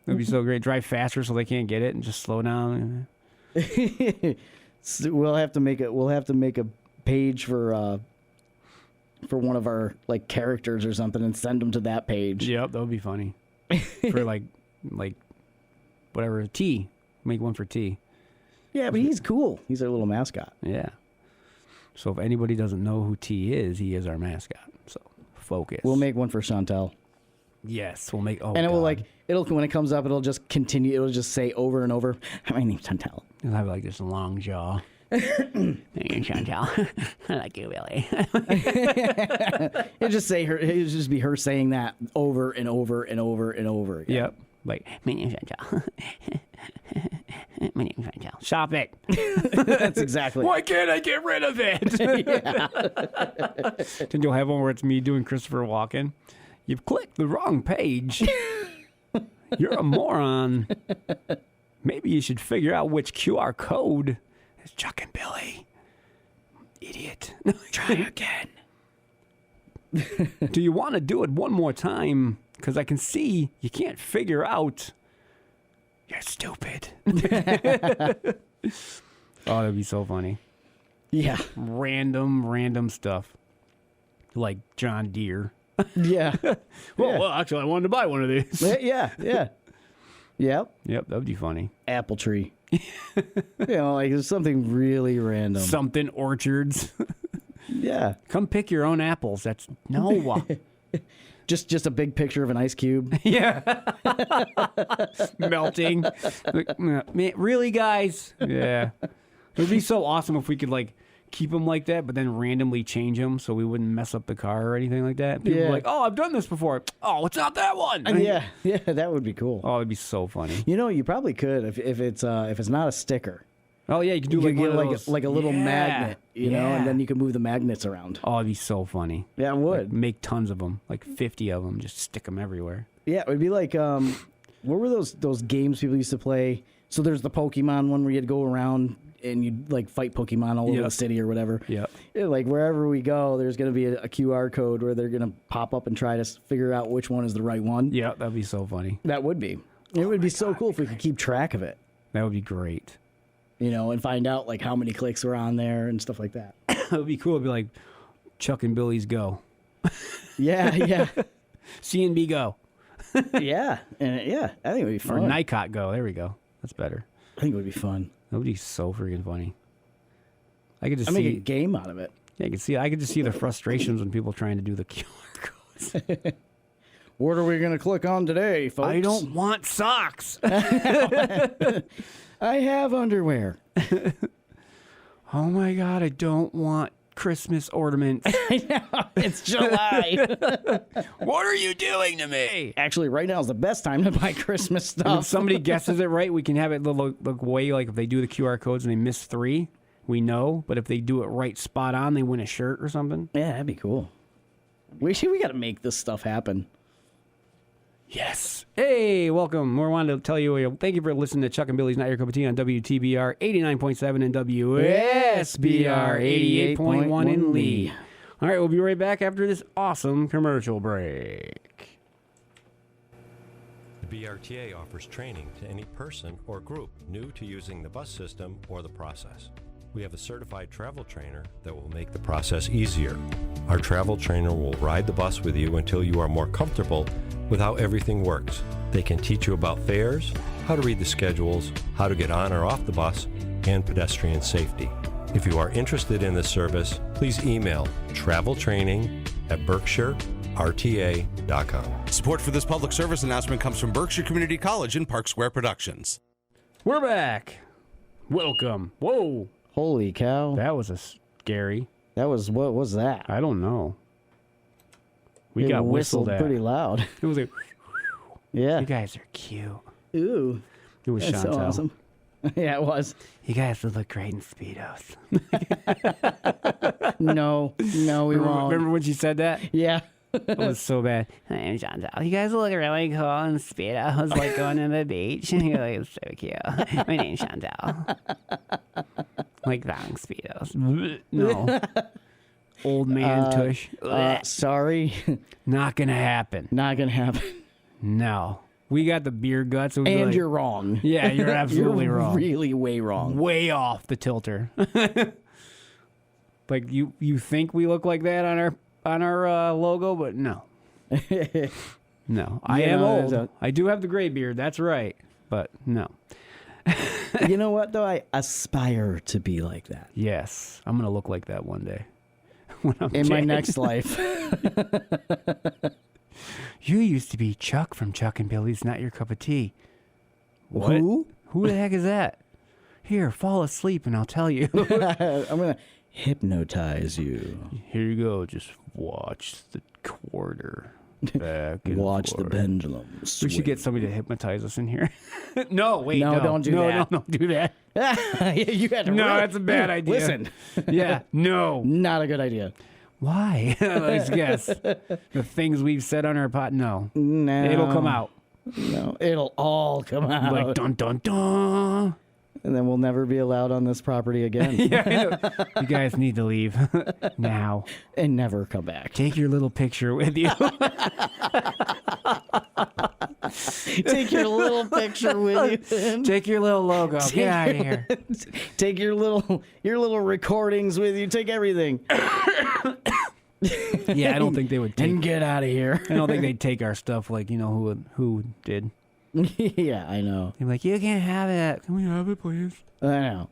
Speaker 3: That'd be so great. Drive faster so they can't get it and just slow down.
Speaker 2: So we'll have to make a page for one of our like characters or something and send them to that page.
Speaker 3: Yep, that would be funny. For like whatever, T. Make one for T.
Speaker 2: Yeah, but he's cool. He's our little mascot.
Speaker 3: Yeah. So if anybody doesn't know who T is, he is our mascot. So focus.
Speaker 2: We'll make one for Chantel.
Speaker 3: Yes, we'll make. Oh,
Speaker 2: And it will
Speaker 3: God.
Speaker 2: it'll when it comes up, it'll just continue. It'll just say over and over, "My name's Chantel."
Speaker 3: It'll have like this long jaw. Hey, Chantal. I like you, Billy.
Speaker 2: It'll just say her. It'll just be her saying that over and over and over and over again.
Speaker 3: Yep. Like, my name's Chantal. My name's Chantal. Stop it.
Speaker 2: That's exactly.
Speaker 3: Why can't I get rid of it? Then you'll have one where it's me doing Christopher Walken. You've clicked the wrong page. You're a moron. Maybe you should figure out which QR code is Chuck and Billy. Idiot. Try again. Do you want to do it one more time? Because I can see you can't figure out. You're stupid. Oh, that'd be so funny.
Speaker 2: Yeah.
Speaker 3: Random stuff. Like John Deere.
Speaker 2: Yeah.
Speaker 3: Well, actually, I wanted to buy one of these.
Speaker 2: Yeah. Yep.
Speaker 3: Yep, that would be funny.
Speaker 2: Apple tree. Like there's something really random.
Speaker 3: Something orchards.
Speaker 2: Yeah.
Speaker 3: Come pick your own apples. That's no.
Speaker 2: Just a big picture of an ice cube.
Speaker 3: Yeah. Melting. Like, man, really, guys? Yeah. It would be so awesome if we could, like, keep them like that, but then randomly change them so we wouldn't mess up the car or anything like that. People
Speaker 2: Yeah.
Speaker 3: are like, oh, I've done this before. Oh, it's not that one.
Speaker 2: Yeah, that would be cool.
Speaker 3: Oh, it'd be so funny.
Speaker 2: You know, you probably could if it's not a sticker.
Speaker 3: Oh, yeah, you can do
Speaker 2: You
Speaker 3: like
Speaker 2: could
Speaker 3: one
Speaker 2: get
Speaker 3: of
Speaker 2: like
Speaker 3: those.
Speaker 2: like a little
Speaker 3: Yeah.
Speaker 2: magnet, you know,
Speaker 3: Yeah.
Speaker 2: and then you can move the magnets around.
Speaker 3: Oh, it'd be so funny.
Speaker 2: Yeah, it would.
Speaker 3: Like, make tons of them, like 50 of them, just stick them everywhere.
Speaker 2: Yeah, it would be like what were those games people used to play? So there's the Pokemon one where you'd go around and you'd like fight Pokemon all over
Speaker 3: Yep.
Speaker 2: the city or whatever.
Speaker 3: Yep.
Speaker 2: Yeah, like wherever we go, there's going to be a QR code where they're going to pop up and try to figure out which one is the right one.
Speaker 3: Yeah, that'd be so funny.
Speaker 2: That would be. It would be so cool if we could keep track of it,
Speaker 3: That would be great.
Speaker 2: you know, and find out like how many clicks were on there and stuff like that.
Speaker 3: It would be cool. It'd be like Chuck and Billy's Go.
Speaker 2: Yeah.
Speaker 3: C&B Go.
Speaker 2: Yeah. And yeah, I think it would be
Speaker 3: Or
Speaker 2: fun.
Speaker 3: Nikot Go. There we go. That's better.
Speaker 2: I think it would be fun.
Speaker 3: That would be so freaking funny. I could just
Speaker 2: I make a
Speaker 3: see.
Speaker 2: game out of it.
Speaker 3: Yeah, I could just see the frustrations when people trying to do the QR codes.
Speaker 2: What are we going to click on today, folks?
Speaker 3: I don't want socks.
Speaker 2: I have underwear.
Speaker 3: Oh my God, I don't want Christmas ornaments.
Speaker 2: I know. It's July.
Speaker 3: What are you doing to me?
Speaker 2: Actually, right now is the best time to buy Christmas
Speaker 3: And if
Speaker 2: stuff.
Speaker 3: somebody guesses it right, we can have it look way like if they do the QR codes and they miss 3, we know. But if they do it right spot on, they win a shirt or something.
Speaker 2: Yeah, that'd be cool. We got to make this stuff happen.
Speaker 3: Yes. Hey, welcome. We wanted to tell you, thank you for listening to Chuck and Billy's Not Your Cup of Tea on WTBR 89.7 and WSBR 88.1 in Lee. All right, we'll be right back after this awesome commercial break.
Speaker 4: The BRTA offers training to any person or group new to using the bus system or the process. We have a certified travel trainer that will make the process easier. Our travel trainer will ride the bus with you until you are more comfortable with how everything works. They can teach you about fares, how to read the schedules, how to get on or off the bus, and pedestrian safety. If you are interested in this service, please email traveltraining@berkshirerta.com.
Speaker 1: Support for this public service announcement comes from Berkshire Community College and Park Square Productions.
Speaker 3: We're back. Welcome. Whoa.
Speaker 2: Holy cow.
Speaker 3: That was scary.
Speaker 2: What was that?
Speaker 3: I don't know. We
Speaker 2: It
Speaker 3: got whistled at.
Speaker 2: pretty loud.
Speaker 3: It was like,
Speaker 2: Yeah.
Speaker 3: you guys are cute.
Speaker 2: Ooh.
Speaker 3: It was
Speaker 2: That's
Speaker 3: Chantal.
Speaker 2: so awesome. Yeah, it was.
Speaker 3: You guys would look great in Speedos.
Speaker 2: No, we won't.
Speaker 3: Remember when she said that?
Speaker 2: Yeah.
Speaker 3: It was so bad. My name's Chantal. You guys look really cool in Speedos, like going to the beach. You're like, so cute. My name's Chantal. Like long Speedos. No. Old man tush.
Speaker 2: Sorry.
Speaker 3: Not gonna happen.
Speaker 2: Not going to happen.
Speaker 3: No. We got the beer guts. It was
Speaker 2: And
Speaker 3: like,
Speaker 2: you're wrong.
Speaker 3: Yeah, you're absolutely
Speaker 2: You're
Speaker 3: wrong.
Speaker 2: really way wrong.
Speaker 3: Way off the tilter. Like you think we look like that on our logo, but no. No. I am old. I do have the gray beard, that's right. But no.
Speaker 2: You know what, though? I aspire to be like that.
Speaker 3: Yes. I'm gonna look like that one day. When I'm
Speaker 2: In my
Speaker 3: dead.
Speaker 2: next life.
Speaker 3: You used to be Chuck from Chuck and Billy's Not Your Cup of Tea. What?
Speaker 2: Who?
Speaker 3: Who the heck is that? Here, fall asleep and I'll tell you.
Speaker 2: I'm going to hypnotize you.
Speaker 3: Here you go. Just watch the quarter. Back and
Speaker 2: Watch the
Speaker 3: forth.
Speaker 2: pendulum.
Speaker 3: We should get somebody to hypnotize us in here. No, wait.
Speaker 2: No,
Speaker 3: No,
Speaker 2: don't do
Speaker 3: no,
Speaker 2: that.
Speaker 3: No, don't do that.
Speaker 2: You had to
Speaker 3: No,
Speaker 2: really-
Speaker 3: that's a bad idea.
Speaker 2: Listen,
Speaker 3: Yeah, no.
Speaker 2: not a good idea.
Speaker 3: Why? Let's guess. The things we've said on our pot. No.
Speaker 2: No.
Speaker 3: It'll come out.
Speaker 2: No, it'll all come out.
Speaker 3: Like dun dun dun.
Speaker 2: And then we'll never be allowed on this property again.
Speaker 3: Yeah, I know. You guys need to leave now.
Speaker 2: And never come back.
Speaker 3: Take your little picture with you.
Speaker 2: Take your little picture with you.
Speaker 3: Take your little logo. Get out of here.
Speaker 2: Take your little recordings with you. Take everything.
Speaker 3: Yeah, I don't think they would take.
Speaker 2: And get out of here.
Speaker 3: I don't think they'd take our stuff like who did.
Speaker 2: Yeah, I know.
Speaker 3: They're like, you can't have it. Can we have it, please?
Speaker 2: I know.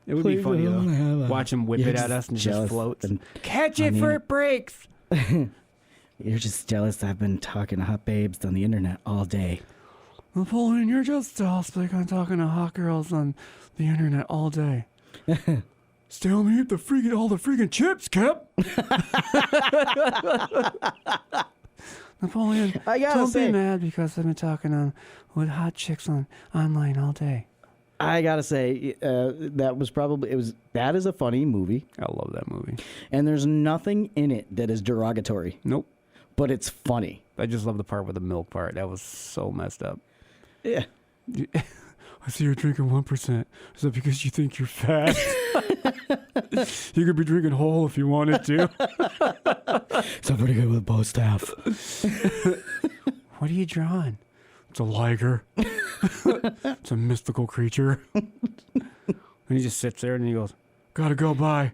Speaker 3: It would be
Speaker 2: Please
Speaker 3: funny
Speaker 2: don't have
Speaker 3: though.
Speaker 2: it.
Speaker 3: Watch them whip
Speaker 2: You're
Speaker 3: it at
Speaker 2: just
Speaker 3: us and it just
Speaker 2: jealous
Speaker 3: floats.
Speaker 2: and-
Speaker 3: Catch it for it breaks.
Speaker 2: You're just jealous I've been talking to hot babes on the internet all day.
Speaker 3: Napoleon, you're just jealous like I'm talking to hot girls on the internet all day. Still me the freaking all the freaking chips, Kip. Napoleon,
Speaker 2: I gotta
Speaker 3: don't
Speaker 2: say-
Speaker 3: be mad because I've been talking with hot chicks online all day.
Speaker 2: I gotta say, that is a funny movie,
Speaker 3: I love that movie.
Speaker 2: and there's nothing in it that is derogatory,
Speaker 3: Nope.
Speaker 2: but it's funny.
Speaker 3: I just love the part with the milk part. That was so messed up.
Speaker 2: Yeah.
Speaker 3: I see you're drinking 1%. Is that because you think you're fat? You could be drinking whole if you wanted to.
Speaker 2: So pretty good with both staff.
Speaker 3: What are you drawing? It's a liger. It's a mystical creature. And he just sits there and he goes, gotta go, bye.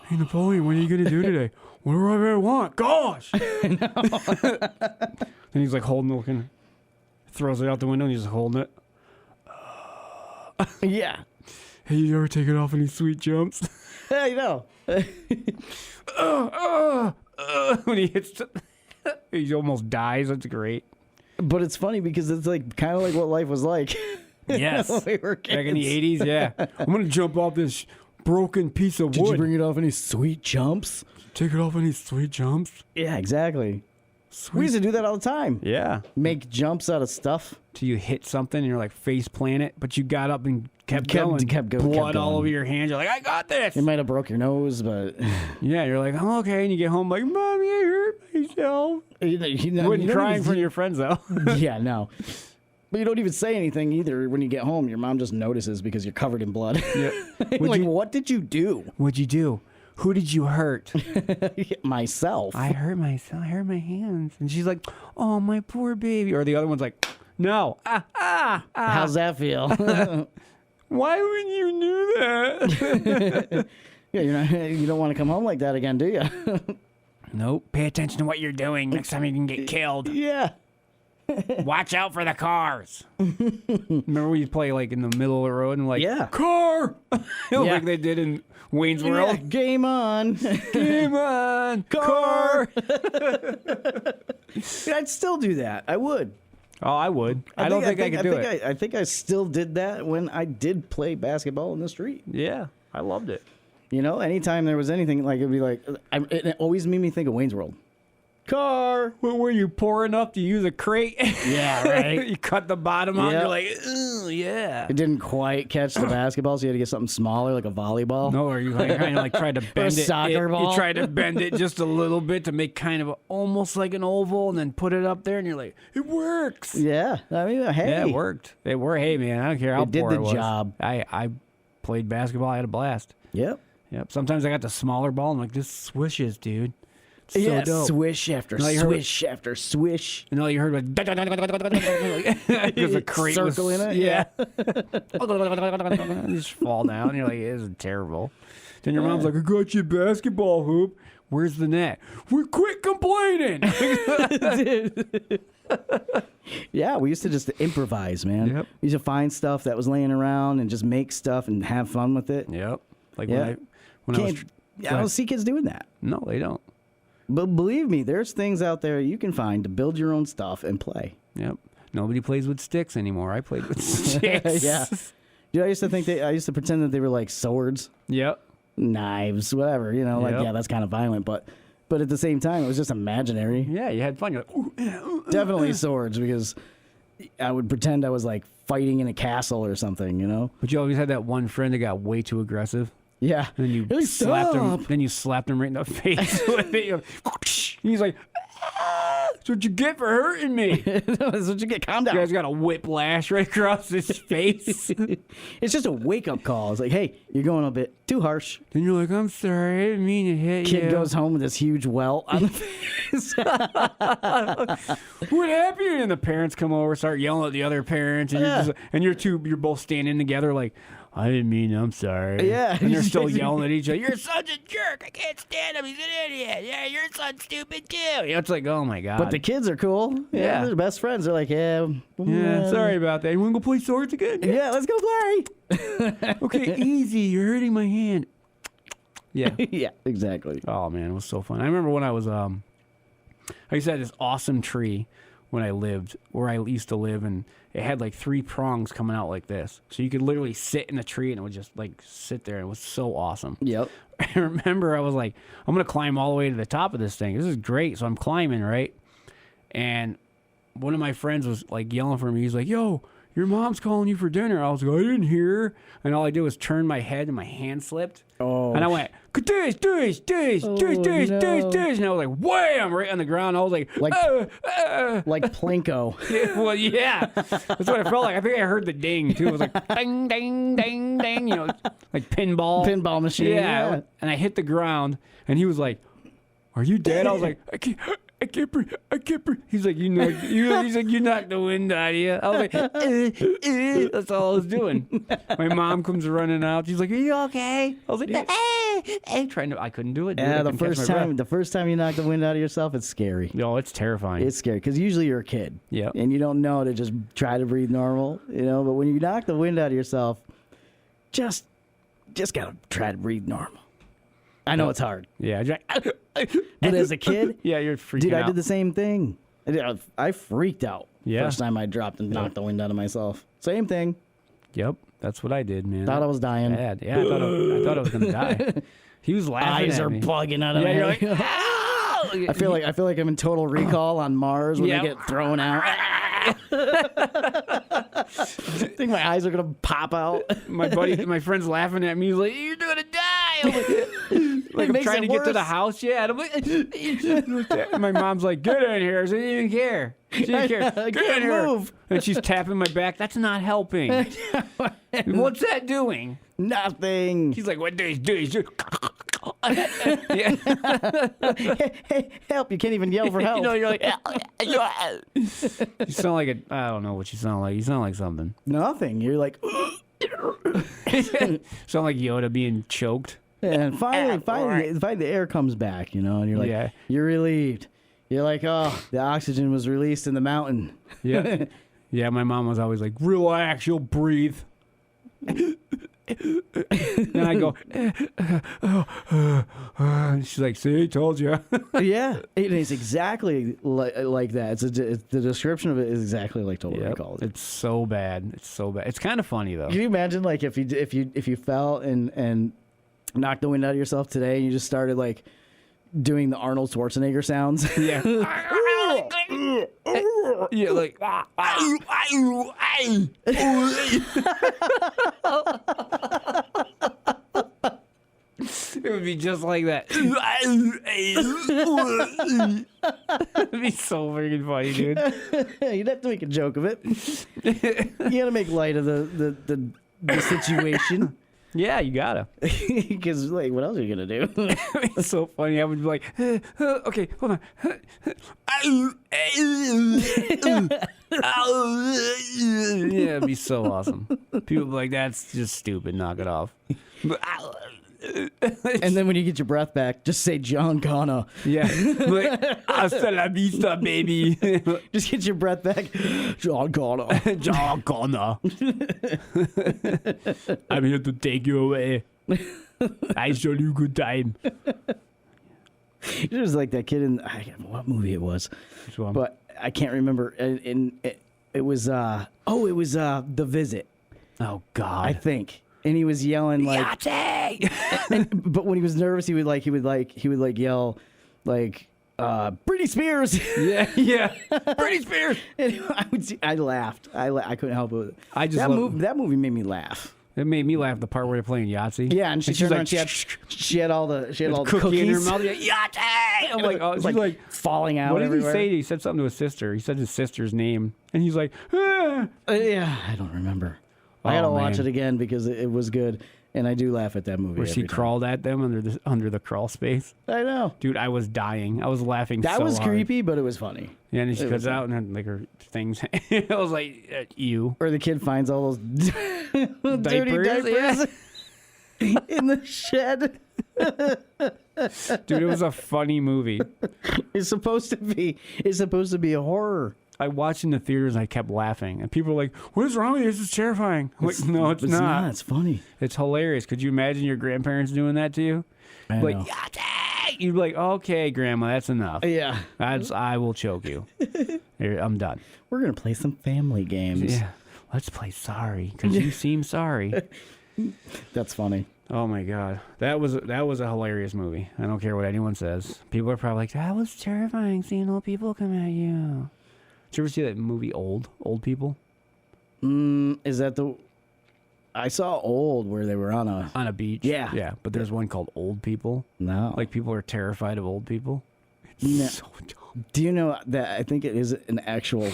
Speaker 3: Hey, Napoleon, what are you going to do today? Whatever I want. Gosh! And he's like holding it, looking, throws it out the window and he's just holding it.
Speaker 2: Yeah.
Speaker 3: Hey, you ever take it off any sweet jumps?
Speaker 2: I know.
Speaker 3: when he hits, he almost dies. That's great.
Speaker 2: But it's funny because it's like kind of like what life was like.
Speaker 3: Yes,
Speaker 2: when we were kids.
Speaker 3: back in the 80s. Yeah, I'm gonna jump off this broken piece of
Speaker 2: Did
Speaker 3: wood.
Speaker 2: you bring it off any sweet jumps?
Speaker 3: Take it off any sweet jumps?
Speaker 2: Yeah, exactly.
Speaker 3: Sweet.
Speaker 2: We used to do that all the time.
Speaker 3: Yeah.
Speaker 2: Make jumps out of stuff.
Speaker 3: Till you hit something and you're like face plant it, but you got up and kept
Speaker 2: Kept
Speaker 3: going.
Speaker 2: going.
Speaker 3: Blood all over your hands. You're like, I got this.
Speaker 2: You might have broke your nose, but
Speaker 3: Yeah, you're like, I'm okay. And you get home like, Mommy, I hurt myself. You wouldn't cry in front of your friends, though.
Speaker 2: Yeah, no. But you don't even say anything either when you get home. Your mom just notices because you're covered in blood.
Speaker 3: Yeah.
Speaker 2: Like, what did you do?
Speaker 3: What'd you do? Who did you hurt?
Speaker 2: Myself.
Speaker 3: I hurt myself. I hurt my hands. And she's like, oh, my poor baby. Or the other one's like, no.
Speaker 2: How's that feel?
Speaker 3: Why would you do that?
Speaker 2: Yeah, you don't want to come home like that again, do you?
Speaker 3: Nope. Pay attention to what you're doing. Next time you can get killed.
Speaker 2: Yeah.
Speaker 3: Watch out for the cars. Remember when you play like in the middle of the road and like,
Speaker 2: Yeah.
Speaker 3: car,
Speaker 2: Yeah.
Speaker 3: like they did in Wayne's World.
Speaker 2: Yeah, game on.
Speaker 3: Game on, car.
Speaker 2: I'd still do that. I would.
Speaker 3: Oh, I would. I don't think I could do it.
Speaker 2: I think I still did that when I did play basketball in the street.
Speaker 3: Yeah, I loved it.
Speaker 2: You know, anytime there was anything, like, it'd be like, it always made me think of Wayne's World. Car.
Speaker 3: What, were you poor enough to use a crate?
Speaker 2: Yeah, right.
Speaker 3: You cut the bottom out.
Speaker 2: Yep.
Speaker 3: You're like, ooh, yeah.
Speaker 2: It didn't quite catch the basketball, so you had to get something smaller, like a volleyball.
Speaker 3: No, or you like, kind of like tried to bend it.
Speaker 2: soccer ball.
Speaker 3: You tried to bend it just a little bit to make kind of almost like an oval, and then put it up there, and you're like, it works.
Speaker 2: Yeah. I mean, hey.
Speaker 3: Yeah, it worked. It worked. Hey, man, I don't care how
Speaker 2: It did
Speaker 3: poor
Speaker 2: the
Speaker 3: I was.
Speaker 2: job.
Speaker 3: I played basketball. I had a blast.
Speaker 2: Yep.
Speaker 3: Yep. Sometimes I got the smaller ball. I'm like, this swishes, dude. It's so
Speaker 2: Yeah,
Speaker 3: dope.
Speaker 2: swish after
Speaker 3: No, you heard-
Speaker 2: swish after swish.
Speaker 3: And all you heard was because the crate
Speaker 2: Circle
Speaker 3: was,
Speaker 2: in it?
Speaker 3: Yeah. You just fall down. You're like, this is terrible. Then your mom's like, I got you a basketball hoop. Where's the net? We quit complaining.
Speaker 2: Yeah, we used to just improvise, man.
Speaker 3: Yep.
Speaker 2: We used to find stuff that was laying around and just make stuff and have fun with it.
Speaker 3: Yep. Like
Speaker 2: Yeah.
Speaker 3: when I was.
Speaker 2: I don't see kids doing that.
Speaker 3: No, they don't.
Speaker 2: But believe me, there's things out there you can find to build your own stuff and play.
Speaker 3: Yep. Nobody plays with sticks anymore. I played with sticks.
Speaker 2: Yeah. You know, I used to pretend that they were like swords,
Speaker 3: Yep.
Speaker 2: knives, whatever. You know, like,
Speaker 3: Yep.
Speaker 2: yeah, that's kind of violent, but at the same time, it was just imaginary.
Speaker 3: Yeah, you had fun. You're like, ooh, yeah,
Speaker 2: Definitely swords, because I would pretend I was like fighting in a castle or something. You know?
Speaker 3: But you always had that one friend that got way too aggressive.
Speaker 2: Yeah.
Speaker 3: And then you
Speaker 2: Hey,
Speaker 3: slapped him.
Speaker 2: stop.
Speaker 3: Then you slapped him right in the face with it. You're like, he's like, "That's what you get for hurting me."
Speaker 2: That's what you get. Calm
Speaker 3: You
Speaker 2: down.
Speaker 3: guys got a whiplash right across his face.
Speaker 2: It's just a wake up call. It's like, hey, you're going a bit too harsh.
Speaker 3: Then you're like, "I'm sorry, I didn't mean to hit you."
Speaker 2: Kid goes home with this huge welt on the face.
Speaker 3: What happened? And the parents come over, start yelling at the other parents, and you're both standing together like, I didn't mean, I'm sorry.
Speaker 2: Yeah.
Speaker 3: And they're still yelling at each other. Your son's a jerk. I can't stand him. He's an idiot. Yeah, your son's stupid too. You know, it's like, oh my God.
Speaker 2: But the kids are cool.
Speaker 3: Yeah.
Speaker 2: They're best friends. They're like, yeah.
Speaker 3: Sorry about that. You want to go play swords again?
Speaker 2: Yeah, let's go play.
Speaker 3: Okay, easy. You're hurting my hand. Yeah.
Speaker 2: Yeah, exactly.
Speaker 3: Oh man, it was so fun. I remember when I was I used to have this awesome tree when I lived where I used to live, and it had like 3 prongs coming out like this. So you could literally sit in the tree and it would just like sit there. It was so awesome.
Speaker 2: Yep.
Speaker 3: I remember I was like, I'm gonna climb all the way to the top of this thing. This is great. So I'm climbing, right? And one of my friends was like yelling for me. He's like, yo, your mom's calling you for dinner. I was like, I didn't hear her. And all I did was turn my head and my hand slipped.
Speaker 2: Oh.
Speaker 3: And I went, dish.
Speaker 2: no.
Speaker 3: And I was like, wham, right on the ground. I was like
Speaker 2: Like Plinko.
Speaker 3: yeah, well, yeah. That's what I felt like. I think I heard the ding, too. It was like, ding, ding, ding, ding, you know, like pinball.
Speaker 2: Pinball machine.
Speaker 3: Yeah. And I hit the ground, and he was like, are you dead? I was like, I can't breathe. He's like, he's like, you knocked the wind out of you. I was like, that's all I was doing. My mom comes running out. She's like, are you okay? I was like, I couldn't do it. Dude.
Speaker 2: Yeah,
Speaker 3: I couldn't catch my breath.
Speaker 2: the first time you knock the wind out of yourself, it's scary.
Speaker 3: No, it's terrifying.
Speaker 2: It's scary because usually you're a kid.
Speaker 3: Yep.
Speaker 2: And you don't know to just try to breathe normal, you know. But when you knock the wind out of yourself, just gotta try to breathe normal. I know it's hard.
Speaker 3: Yeah.
Speaker 2: But as a kid,
Speaker 3: Yeah, you're freaking
Speaker 2: dude,
Speaker 3: out.
Speaker 2: I did the same thing. I freaked out
Speaker 3: Yeah.
Speaker 2: first time I dropped and knocked the wind out of myself. Same thing.
Speaker 3: Yep, that's what I did, man.
Speaker 2: Thought I was dying.
Speaker 3: Bad. Yeah, I thought I was gonna die. He was laughing
Speaker 2: Eyes
Speaker 3: at
Speaker 2: are
Speaker 3: me.
Speaker 2: bugging out of
Speaker 3: Yeah,
Speaker 2: my
Speaker 3: you're
Speaker 2: head.
Speaker 3: like, "Ow!"
Speaker 2: I feel like I'm in Total Recall on Mars when
Speaker 3: Yeah.
Speaker 2: they get thrown out. I think my eyes are gonna pop out.
Speaker 3: my friend's laughing at me. He's like, "You're gonna die!" I'm like I'm
Speaker 2: makes
Speaker 3: trying
Speaker 2: it
Speaker 3: to get to the
Speaker 2: worse.
Speaker 3: house. Yeah, and I'm like, and my mom's like, "Get in here." She didn't even care. She didn't care.
Speaker 2: I
Speaker 3: Get
Speaker 2: can't
Speaker 3: in here.
Speaker 2: move.
Speaker 3: And she's tapping my back. That's not helping. What's that doing?
Speaker 2: Nothing.
Speaker 3: She's like, "What do you do?" He's just yeah.
Speaker 2: Hey, help! You can't even yell for help.
Speaker 3: You know, you're like, you sound like I don't know what you sound like. You sound like something.
Speaker 2: Nothing. You're like,
Speaker 3: Sound like Yoda being choked.
Speaker 2: and finally, the air comes back, you know, and you're like,
Speaker 3: Yeah.
Speaker 2: you're relieved. You're like, oh, the oxygen was released in the mountain.
Speaker 3: Yeah. Yeah, my mom was always like, relax, you'll breathe. Then I go, and she's like, see, told you.
Speaker 2: Yeah, it is exactly like that. It's the description of it is exactly like Total Recall.
Speaker 3: It's so bad. It's so bad. It's kind of funny though.
Speaker 2: Can you imagine like if you fell and knocked the wind out of yourself today and you just started like doing the Arnold Schwarzenegger sounds?
Speaker 3: Yeah. Yeah, like it would be just like that. It'd be so freaking funny, dude.
Speaker 2: You'd have to make a joke of it. You gotta make light of the situation.
Speaker 3: Yeah, you gotta.
Speaker 2: Because like, what else are you gonna do?
Speaker 3: It's so funny. I would be like, okay, hold on. Yeah, it'd be so awesome. People would be like, that's just stupid. Knock it off.
Speaker 2: And then when you get your breath back, just say John Connor.
Speaker 3: Yeah. Like, hasta la vista, baby.
Speaker 2: Just get your breath back, John Connor.
Speaker 3: John Connor. I'm here to take you away. I show you a good time.
Speaker 2: It was like that kid in I forget what movie it was,
Speaker 3: Which one?
Speaker 2: but I can't remember. And it was The Visit,
Speaker 3: Oh, God.
Speaker 2: I think. And he was yelling like, but when he was nervous, he would yell like, Britney Spears.
Speaker 3: Yeah. Britney Spears.
Speaker 2: And I laughed. I couldn't help it.
Speaker 3: I just love-
Speaker 2: that movie made me laugh.
Speaker 3: It made me laugh, the part where they're playing Yahtzee.
Speaker 2: Yeah, and
Speaker 3: she's
Speaker 2: turned
Speaker 3: like,
Speaker 2: around, she had all the
Speaker 3: cookie in her
Speaker 2: cookies.
Speaker 3: mouth. Like, Yahtzee! I'm like, oh,
Speaker 2: It's
Speaker 3: she's like,
Speaker 2: falling out
Speaker 3: what did
Speaker 2: everywhere.
Speaker 3: he say? He said something to his sister. He said his sister's name. And he's like, ah.
Speaker 2: Yeah, I don't remember. I gotta watch
Speaker 3: man.
Speaker 2: it again because it was good, and I do laugh at that movie.
Speaker 3: Where she
Speaker 2: every time.
Speaker 3: crawled at them under the crawl space.
Speaker 2: I know.
Speaker 3: Dude, I was dying. I was laughing
Speaker 2: That
Speaker 3: so
Speaker 2: was
Speaker 3: hard.
Speaker 2: creepy, but it was funny.
Speaker 3: Yeah, and then she
Speaker 2: It
Speaker 3: comes
Speaker 2: was
Speaker 3: out and then, like, her things. I was like, you.
Speaker 2: Or the kid finds all those dirty
Speaker 3: Diapers,
Speaker 2: diapers in the shed.
Speaker 3: Dude, it was a funny movie.
Speaker 2: It's supposed to be a horror.
Speaker 3: I watched in the theaters and I kept laughing. And people were like, what is wrong with you? This is terrifying. I'm like, no, it's not.
Speaker 2: It's funny.
Speaker 3: It's hilarious. Could you imagine your grandparents doing that to you?
Speaker 2: I
Speaker 3: Like,
Speaker 2: know.
Speaker 3: Yahtzee! You'd be like, okay, Grandma, that's enough.
Speaker 2: Yeah,
Speaker 3: I will choke you. Here, I'm done.
Speaker 2: we're gonna play some family games.
Speaker 3: Yeah. Let's play sorry, because you seem sorry.
Speaker 2: That's funny.
Speaker 3: Oh my God. That was a hilarious movie. I don't care what anyone says. People are probably like, that was terrifying seeing old people come at you. Did you ever see that movie Old People?
Speaker 2: Is that the? I saw Old where they were on a.
Speaker 3: Beach?
Speaker 2: Yeah.
Speaker 3: Yeah, but there's one called Old People.
Speaker 2: No.
Speaker 3: Like people are terrified of old people. It's
Speaker 2: No.
Speaker 3: so dumb.
Speaker 2: Do you know that I think it is an actual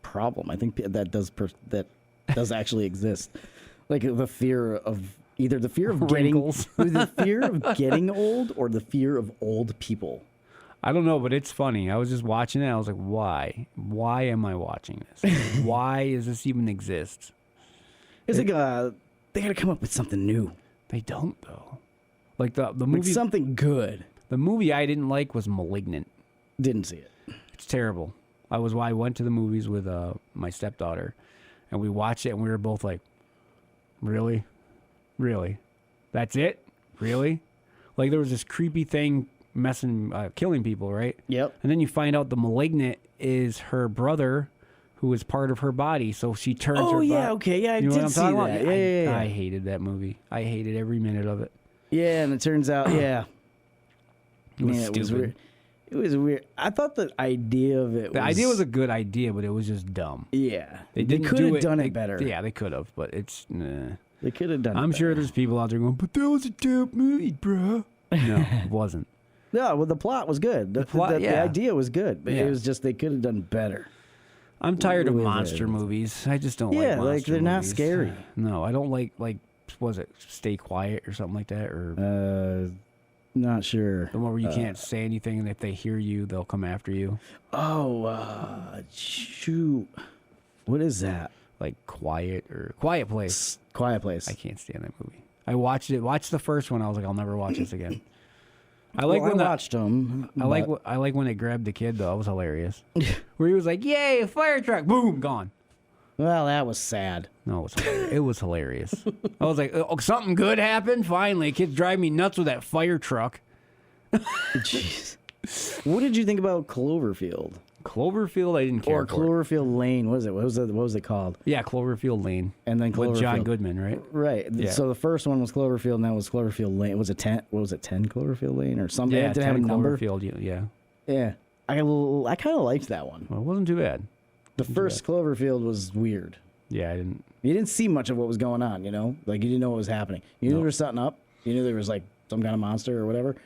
Speaker 2: problem? I think that does actually exist. Like the fear of either the fear of
Speaker 3: Wrinkles.
Speaker 2: the fear of getting old or the fear of old people.
Speaker 3: I don't know, but it's funny. I was just watching it. I was like, why? Why am I watching this? Why does this even exist?
Speaker 2: It's like they got to come up with something new,
Speaker 3: They don't, though. Like the
Speaker 2: like
Speaker 3: movie,
Speaker 2: something good.
Speaker 3: the movie I didn't like was Malignant.
Speaker 2: Didn't see it.
Speaker 3: It's terrible. I went to the movies with my stepdaughter, and we watched it, and we were both like, really? That's it? Really? Like there was this creepy thing killing people, right?
Speaker 2: Yep.
Speaker 3: And then you find out the malignant is her brother, who is part of her body. So she turns.
Speaker 2: Oh
Speaker 3: her
Speaker 2: yeah,
Speaker 3: body.
Speaker 2: okay, yeah, I
Speaker 3: You know what
Speaker 2: did
Speaker 3: I'm
Speaker 2: see
Speaker 3: talking
Speaker 2: that.
Speaker 3: about?
Speaker 2: Yeah.
Speaker 3: I hated that movie. I hated every minute of it.
Speaker 2: Yeah, and it turns out, yeah,
Speaker 3: It was
Speaker 2: man, it was
Speaker 3: stupid.
Speaker 2: weird. It was weird. I thought the idea of it.
Speaker 3: The idea was a good idea, but it was just dumb.
Speaker 2: yeah.
Speaker 3: They
Speaker 2: could have done it better.
Speaker 3: Yeah, they could have, but it's. Nah.
Speaker 2: They could have done.
Speaker 3: I'm
Speaker 2: it
Speaker 3: sure
Speaker 2: better.
Speaker 3: there's people out there going, but that was a dope movie, bro. No, it wasn't.
Speaker 2: No, well, the plot was good. The
Speaker 3: yeah.
Speaker 2: idea was good, but
Speaker 3: Yeah.
Speaker 2: it was just they could have done better.
Speaker 3: I'm tired of
Speaker 2: With
Speaker 3: monster
Speaker 2: it.
Speaker 3: movies. I just don't
Speaker 2: Yeah,
Speaker 3: like
Speaker 2: like,
Speaker 3: monster
Speaker 2: they're not
Speaker 3: movies.
Speaker 2: scary.
Speaker 3: No, I don't like was it Stay Quiet or something like that, or
Speaker 2: Not sure.
Speaker 3: the one where you can't say anything, and if they hear you, they'll come after you.
Speaker 2: Oh, shoot. What is that?
Speaker 3: Like Quiet Place.
Speaker 2: Quiet Place.
Speaker 3: I can't stand that movie. I watched the first one. I was like, I'll never watch this again. I like
Speaker 2: Well,
Speaker 3: when
Speaker 2: I watched them.
Speaker 3: I like when they grabbed the kid though. It was hilarious. Where he was like, "Yay, a fire truck!" Boom, gone.
Speaker 2: Well, that was sad.
Speaker 3: No, it was hilarious. It was hilarious. I was like, oh, something good happened? Finally. Kids drive me nuts with that fire truck.
Speaker 2: Jeez. What did you think about Cloverfield?
Speaker 3: Cloverfield, I didn't care
Speaker 2: Or
Speaker 3: for.
Speaker 2: Cloverfield Lane? What was it called?
Speaker 3: Yeah, Cloverfield Lane.
Speaker 2: And then
Speaker 3: With John
Speaker 2: Cloverfield.
Speaker 3: Goodman, right?
Speaker 2: Right.
Speaker 3: Yeah.
Speaker 2: So the first one was Cloverfield, and that was Cloverfield Lane. Was it 10? What was it? 10 Cloverfield Lane or something?
Speaker 3: Yeah,
Speaker 2: Did it have a
Speaker 3: 10
Speaker 2: number?
Speaker 3: Cloverfield, yeah.
Speaker 2: Yeah. I kind of liked that one.
Speaker 3: Well, it wasn't too bad.
Speaker 2: The first Cloverfield was weird.
Speaker 3: Yeah, I didn't.
Speaker 2: You didn't see much of what was going on, you know? Like, you didn't know what was happening. You knew there was something up. You knew there was, like, some kind of monster or whatever.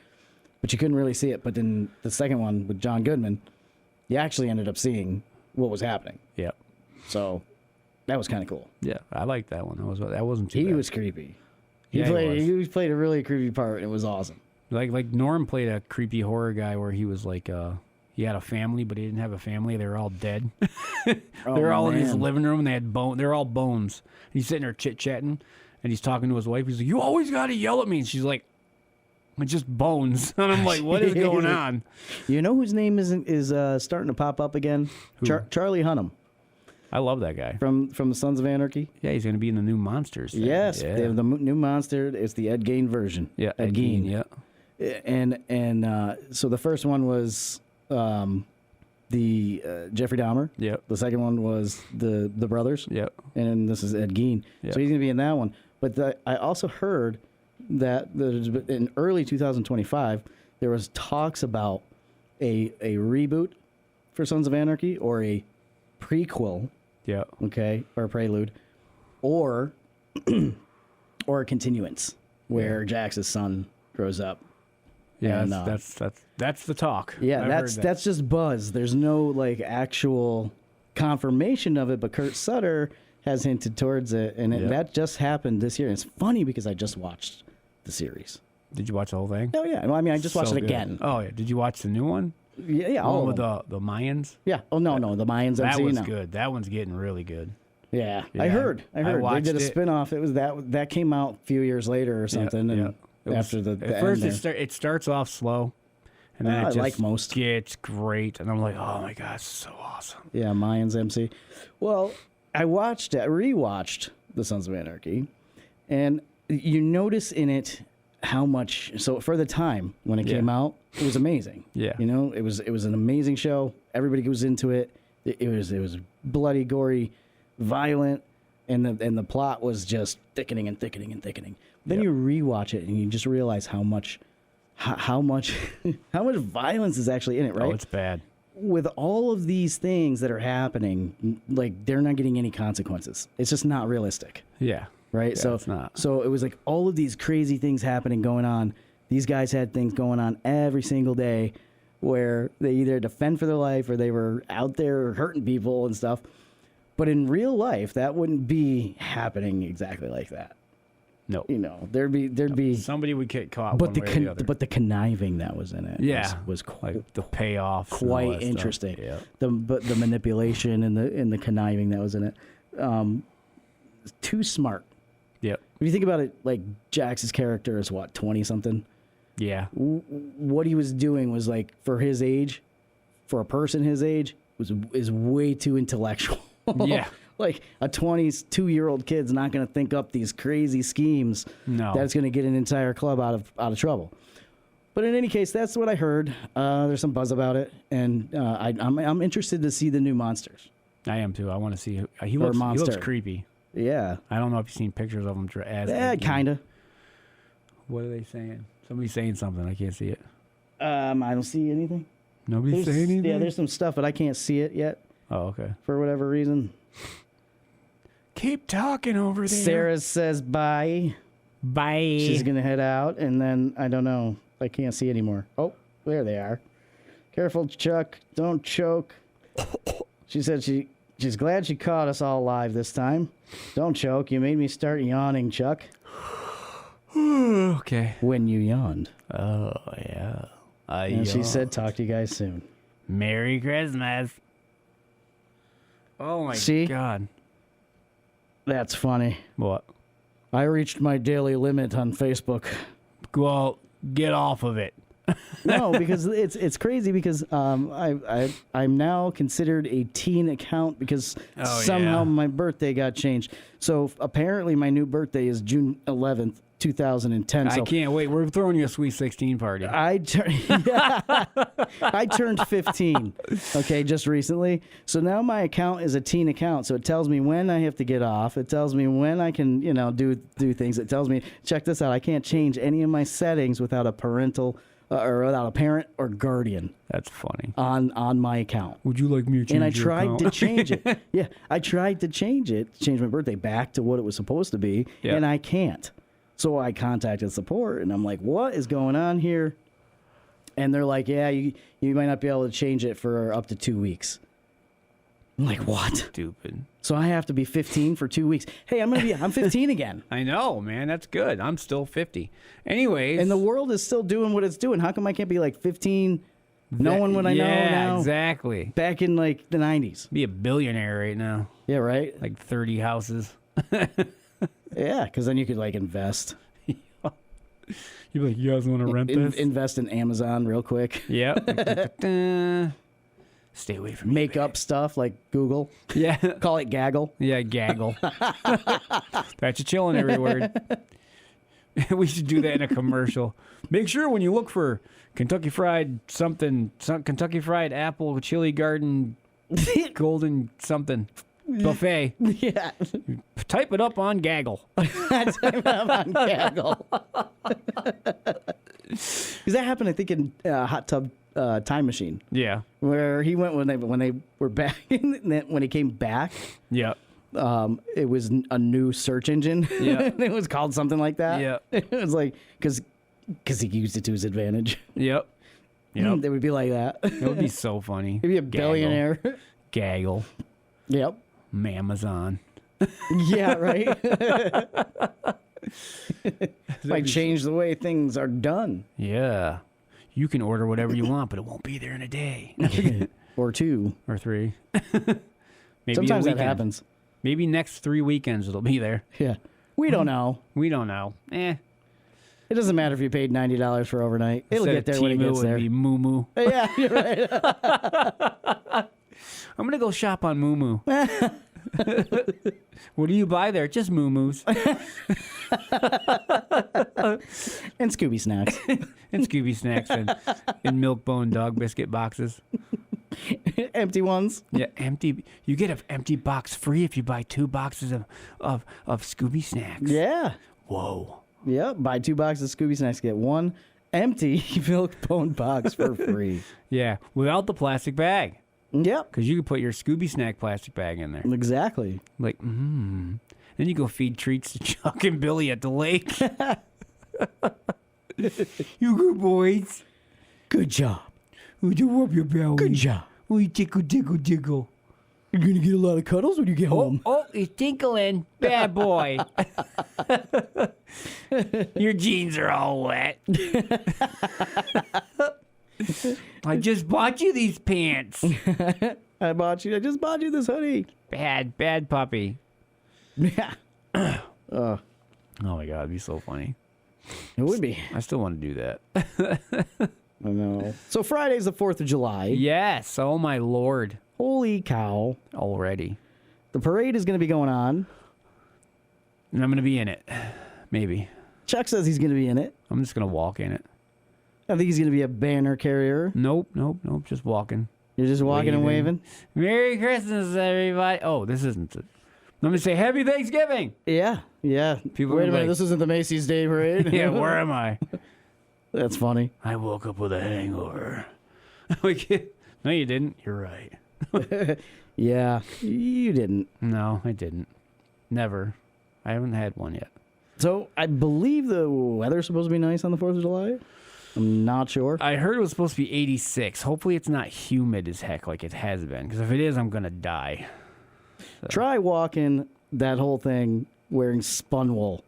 Speaker 2: But you couldn't really see it. But then the second one with John Goodman, you actually ended up seeing what was happening.
Speaker 3: Yeah.
Speaker 2: So that was kind of cool.
Speaker 3: Yeah, I liked that one. That wasn't too
Speaker 2: He
Speaker 3: bad.
Speaker 2: was creepy.
Speaker 3: Yeah,
Speaker 2: He played a really creepy part, and it was awesome.
Speaker 3: Like Norm played a creepy horror guy where he was like, he had a family, but he didn't have a family. They were all dead. They're all in his
Speaker 2: man.
Speaker 3: living room, and they had they're all bones. And he's sitting there chit-chatting, and he's talking to his wife. He's like, "You always got to yell at me." And she's like, "It's just bones." And I'm like, "What is going on?"
Speaker 2: You know whose name is starting to pop up again? Charlie Hunnam
Speaker 3: I love that guy.
Speaker 2: from the Sons of Anarchy.
Speaker 3: Yeah, he's going to be in the new Monsters thing.
Speaker 2: Yes,
Speaker 3: yeah.
Speaker 2: they have the new monster. It's the Ed Gein version.
Speaker 3: Yeah,
Speaker 2: Ed Gein.
Speaker 3: Yeah.
Speaker 2: And so the first one was the Jeffrey Dahmer.
Speaker 3: Yep.
Speaker 2: The second one was the brothers.
Speaker 3: Yep.
Speaker 2: And then this is Ed Gein.
Speaker 3: Yep.
Speaker 2: So he's going to be in that one. But I also heard that in early 2025 there was talks about a reboot for Sons of Anarchy or a prequel,
Speaker 3: Yeah.
Speaker 2: okay, or a prelude, or or a continuance where Jax's son grows up.
Speaker 3: Yeah,
Speaker 2: And,
Speaker 3: that's the talk.
Speaker 2: Yeah,
Speaker 3: I've
Speaker 2: that's
Speaker 3: heard that.
Speaker 2: that's just buzz. There's no like actual confirmation of it, but Kurt Sutter has hinted towards it, and
Speaker 3: Yeah.
Speaker 2: that just happened this year. And it's funny because I just watched the series.
Speaker 3: Did you watch the whole thing?
Speaker 2: Oh yeah, well, I mean I just watched
Speaker 3: So
Speaker 2: it
Speaker 3: good.
Speaker 2: again.
Speaker 3: Oh yeah. Did you watch the new one?
Speaker 2: Yeah, all
Speaker 3: One
Speaker 2: of
Speaker 3: with
Speaker 2: them.
Speaker 3: the Mayans.
Speaker 2: Yeah. Oh no, the Mayans.
Speaker 3: That
Speaker 2: MC,
Speaker 3: was
Speaker 2: no.
Speaker 3: good. That one's getting really good.
Speaker 2: Yeah,
Speaker 3: Yeah,
Speaker 2: I heard.
Speaker 3: I
Speaker 2: They
Speaker 3: watched
Speaker 2: did a
Speaker 3: it.
Speaker 2: spin-off. It was that came out a few years later or something.
Speaker 3: Yeah,
Speaker 2: and
Speaker 3: yeah. It was-
Speaker 2: after the
Speaker 3: at first
Speaker 2: end there.
Speaker 3: it starts off slow, and then
Speaker 2: Oh,
Speaker 3: it
Speaker 2: I
Speaker 3: just
Speaker 2: like most.
Speaker 3: gets great, and I'm like, oh my god, it's so awesome.
Speaker 2: Yeah, Mayans MC. Well, I rewatched The Sons of Anarchy, and you notice in it how much. So for the time when it
Speaker 3: Yeah.
Speaker 2: came out, it was amazing.
Speaker 3: Yeah.
Speaker 2: you know, it was an amazing show. Everybody was into it. It was bloody, gory, violent, and the plot was just thickening and thickening and thickening. Then
Speaker 3: Yep.
Speaker 2: you rewatch it and you just realize how much how much violence is actually in it, right?
Speaker 3: Oh, it's bad.
Speaker 2: With all of these things that are happening, like they're not getting any consequences. It's just not realistic,
Speaker 3: Yeah.
Speaker 2: right?
Speaker 3: Yeah,
Speaker 2: so
Speaker 3: it's not.
Speaker 2: So it was like all of these crazy things going on. These guys had things going on every single day where they either had to fend for their life or they were out there hurting people and stuff. But in real life, that wouldn't be happening exactly like that.
Speaker 3: No.
Speaker 2: You know, there'd be
Speaker 3: Somebody would get caught
Speaker 2: but
Speaker 3: one
Speaker 2: the
Speaker 3: way or the other.
Speaker 2: but the conniving that was in it
Speaker 3: Yeah.
Speaker 2: was quite
Speaker 3: like the payoffs. and all
Speaker 2: quite
Speaker 3: that stuff.
Speaker 2: interesting.
Speaker 3: Yeah.
Speaker 2: The manipulation and the conniving that was in it. Too smart.
Speaker 3: Yep.
Speaker 2: If you think about it, like Jax's character is what, 20 something.
Speaker 3: Yeah.
Speaker 2: What he was doing was like for his age, for a person his age, is way too intellectual.
Speaker 3: Yeah.
Speaker 2: Like a 22-year-old kid's not going to think up these crazy schemes
Speaker 3: No.
Speaker 2: that's going to get an entire club out of trouble. But in any case, that's what I heard. There's some buzz about it, and I'm interested to see the new monsters.
Speaker 3: I am too. I want to see. He looks creepy.
Speaker 2: Yeah.
Speaker 3: I don't know if you've seen pictures of him.
Speaker 2: Kind of.
Speaker 3: What are they saying? Somebody's saying something. I can't see it.
Speaker 2: I don't see anything.
Speaker 3: Nobody's saying anything?
Speaker 2: Yeah, there's some stuff, but I can't see it yet.
Speaker 3: Oh, okay.
Speaker 2: For whatever reason.
Speaker 3: Keep talking over there.
Speaker 2: Sarah says bye.
Speaker 3: Bye.
Speaker 2: She's going to head out, and then, I don't know. I can't see anymore. Oh, there they are. Careful, Chuck. Don't choke. She said she's glad she caught us all live this time. Don't choke. You made me start yawning, Chuck.
Speaker 3: Okay.
Speaker 2: When you yawned.
Speaker 3: Oh, yeah.
Speaker 2: And she said, talk to you guys soon.
Speaker 3: Merry Christmas. Oh, my God.
Speaker 2: That's funny.
Speaker 3: What?
Speaker 2: I reached my daily limit on Facebook.
Speaker 3: Well, get off of it.
Speaker 2: No, because it's crazy because I'm now considered a teen account because somehow my birthday got changed. So apparently my new birthday is June 11th, 2010.
Speaker 3: I can't wait. We're throwing you a Sweet 16 party.
Speaker 2: I turned 15, okay, just recently. So now my account is a teen account. So it tells me when I have to get off. It tells me when I can, do things. It tells me, check this out, I can't change any of my settings without a parental or without a parent or guardian.
Speaker 3: That's funny.
Speaker 2: On my account.
Speaker 3: Would you like me to change
Speaker 2: And I
Speaker 3: your
Speaker 2: tried
Speaker 3: account?
Speaker 2: to change it. Yeah, I tried to change my birthday back to what it was supposed to be, and I can't. So I contacted support, and I'm like, what is going on here? And they're like, yeah, you might not be able to change it for up to 2 weeks. I'm like, what?
Speaker 3: Stupid.
Speaker 2: So I have to be 15 for 2 weeks. Hey, I'm 15 again.
Speaker 3: I know, man. That's good. I'm still 50. Anyways.
Speaker 2: And the world is still doing what it's doing. How come I can't be like 15, knowing what I know now?
Speaker 3: Yeah, exactly.
Speaker 2: Back in like the 90s.
Speaker 3: Be a billionaire right now.
Speaker 2: Yeah, right?
Speaker 3: Like 30 houses.
Speaker 2: Yeah, because then you could like invest.
Speaker 3: You'd be like, you guys want to rent this?
Speaker 2: Invest in Amazon real quick.
Speaker 3: Yeah. Stay away from
Speaker 2: Make up stuff like Google.
Speaker 3: Yeah.
Speaker 2: Call it Gaggle.
Speaker 3: Yeah, gaggle. That's a chilling every word. We should do that in a commercial. Make sure when you look for Kentucky Fried something, Kentucky Fried Apple Chili Garden Golden something buffet.
Speaker 2: Yeah.
Speaker 3: Type it up on Gaggle.
Speaker 2: Type it up on Gaggle. Because that happened, I think, in Hot Tub Time Machine.
Speaker 3: Yeah.
Speaker 2: Where he went when they were back, when he came back.
Speaker 3: Yeah.
Speaker 2: It was a new search engine.
Speaker 3: Yeah.
Speaker 2: It was called something like that.
Speaker 3: Yeah.
Speaker 2: It was like, because he used it to his advantage.
Speaker 3: Yep.
Speaker 2: They would be like that.
Speaker 3: It would be so funny.
Speaker 2: He'd be a billionaire.
Speaker 3: Gaggle.
Speaker 2: Yep.
Speaker 3: Mamazon.
Speaker 2: Yeah, right? Might change the way things are done.
Speaker 3: Yeah. You can order whatever you want, but it won't be there in a day.
Speaker 2: Or 2.
Speaker 3: Or 3. Maybe
Speaker 2: Sometimes that happens.
Speaker 3: Maybe next 3 weekends it'll be there.
Speaker 2: Yeah. We don't know.
Speaker 3: We don't know. It
Speaker 2: doesn't matter if you paid $90 for overnight. It'll
Speaker 3: Instead
Speaker 2: get there
Speaker 3: of
Speaker 2: when it
Speaker 3: Temu,
Speaker 2: gets there.
Speaker 3: It'd be Moo Moo.
Speaker 2: Yeah, you're right.
Speaker 3: I'm going to go shop on Moo Moo. What do you buy there? Just Moo Moos.
Speaker 2: And Scooby Snacks.
Speaker 3: And Scooby Snacks and Milk Bone dog biscuit boxes.
Speaker 2: Empty ones.
Speaker 3: Yeah, empty. You get an empty box free if you buy 2 boxes of Scooby Snacks.
Speaker 2: Yeah.
Speaker 3: Whoa.
Speaker 2: Yeah, buy 2 boxes of Scooby Snacks, get 1 empty Milk Bone box for free.
Speaker 3: Yeah, without the plastic bag.
Speaker 2: Yep.
Speaker 3: Because you can put your Scooby Snack plastic bag in there.
Speaker 2: Exactly.
Speaker 3: Like, Then you go feed treats to Chuck and Billy at the lake. You good boys.
Speaker 2: Good job.
Speaker 3: Would you rub your belly?
Speaker 2: Good job.
Speaker 3: Oh, you tickle, tickle, tickle.
Speaker 2: You're going to get a lot of cuddles when you get home.
Speaker 3: Oh, he's tinkling. Bad boy. Your jeans are all wet. I just bought you these pants.
Speaker 2: I just bought you this hoodie.
Speaker 3: Bad puppy.
Speaker 2: Yeah.
Speaker 3: Oh my God, it'd be so funny.
Speaker 2: It would be.
Speaker 3: I still want to do that.
Speaker 2: I know. So Friday's the 4th of July.
Speaker 3: Yes. Oh my Lord.
Speaker 2: Holy cow.
Speaker 3: Already.
Speaker 2: The parade is going to be going on.
Speaker 3: And I'm going to be in it. Maybe.
Speaker 2: Chuck says he's going to be in it.
Speaker 3: I'm just going to walk in it.
Speaker 2: I think he's going to be a banner carrier.
Speaker 3: Nope. Just walking.
Speaker 2: You're just walking and waving?
Speaker 3: Merry Christmas, everybody. Oh, this isn't it. Let me say Happy Thanksgiving.
Speaker 2: Yeah.
Speaker 3: People
Speaker 2: Wait
Speaker 3: are
Speaker 2: a minute,
Speaker 3: like-
Speaker 2: this isn't the Macy's Day Parade?
Speaker 3: Yeah, where am I?
Speaker 2: That's funny.
Speaker 3: I woke up with a hangover. No, you didn't. You're right.
Speaker 2: Yeah, you didn't.
Speaker 3: No, I didn't. Never. I haven't had one yet.
Speaker 2: So I believe the weather's supposed to be nice on the 4th of July. I'm not sure.
Speaker 3: I heard it was supposed to be 86. Hopefully it's not humid as heck like it has been, because if it is, I'm going to die.
Speaker 2: Try walking that whole thing wearing spun wool.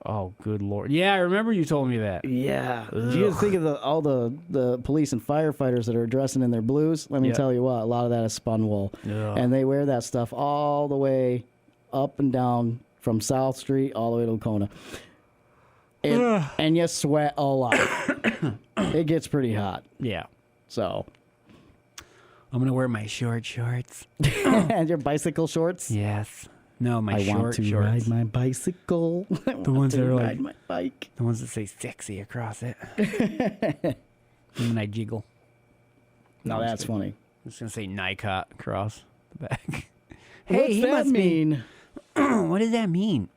Speaker 3: Oh, good Lord. Yeah, I remember you told me that.
Speaker 2: Yeah. You guys think of all the police and firefighters that are dressing in their blues? Let me
Speaker 3: Yeah.
Speaker 2: tell you what, a lot of that is spun wool.
Speaker 3: Ugh.
Speaker 2: And they wear that stuff all the way up and down from South Street all the way to Lacona. And you sweat a lot. It gets pretty hot.
Speaker 3: Yeah.
Speaker 2: So,
Speaker 3: I'm going to wear my shorts.
Speaker 2: and your bicycle shorts.
Speaker 3: Yes. No, my
Speaker 2: I
Speaker 3: short
Speaker 2: want to
Speaker 3: shorts.
Speaker 2: ride my bicycle.
Speaker 3: The ones that are
Speaker 2: ride
Speaker 3: like
Speaker 2: my bike.
Speaker 3: the ones that say sexy across it. And then I jiggle.
Speaker 2: No, that's funny.
Speaker 3: I'm just gonna say Nikot across the back.
Speaker 2: What's
Speaker 3: he
Speaker 2: that
Speaker 3: must be-
Speaker 2: mean?
Speaker 3: What does that mean?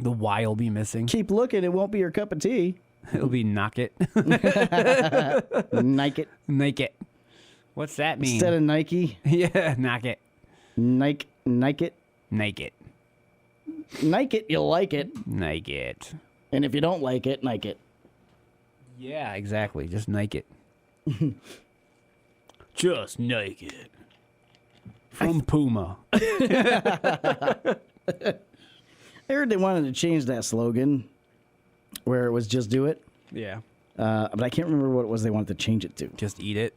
Speaker 3: The Y will be missing.
Speaker 2: Keep looking. It won't be your cup of tea.
Speaker 3: It'll be knock it.
Speaker 2: Nike.
Speaker 3: Nike. What's that mean?
Speaker 2: Instead of Nike,
Speaker 3: Yeah, knock it.
Speaker 2: Nike.
Speaker 3: Naked.
Speaker 2: Nike it, you'll like it.
Speaker 3: Naked.
Speaker 2: And if you don't like it, Nike it.
Speaker 3: Yeah, exactly. Just naked. Just naked. From Puma.
Speaker 2: I heard they wanted to change that slogan where it was just do it.
Speaker 3: Yeah.
Speaker 2: But I can't remember what it was they wanted to change it to.
Speaker 3: Just eat it.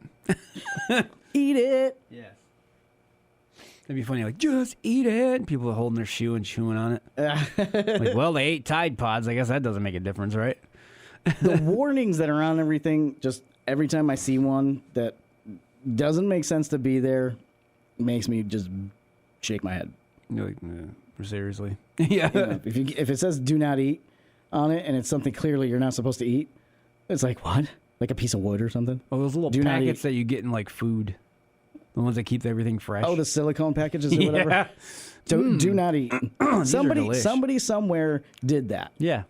Speaker 2: Eat it.
Speaker 3: Yes. That'd be funny, like, just eat it. And people are holding their shoe and chewing on it. Like, well, they ate Tide Pods. I guess that doesn't make a difference, right?
Speaker 2: The warnings that are on everything, just every time I see one that doesn't make sense to be there, makes me just shake my head.
Speaker 3: You're like, seriously? Yeah.
Speaker 2: You know, if it says do not eat on it and it's something clearly you're not supposed to eat, it's like, what? Like a piece of wood or something?
Speaker 3: Oh, those little
Speaker 2: Do not
Speaker 3: packets
Speaker 2: eat.
Speaker 3: that you get in, like, food. The ones that keep everything fresh.
Speaker 2: Oh, the silicone packages or whatever?
Speaker 3: Yeah.
Speaker 2: Do not eat. somebody
Speaker 3: delish.
Speaker 2: somewhere did that.
Speaker 3: Yeah.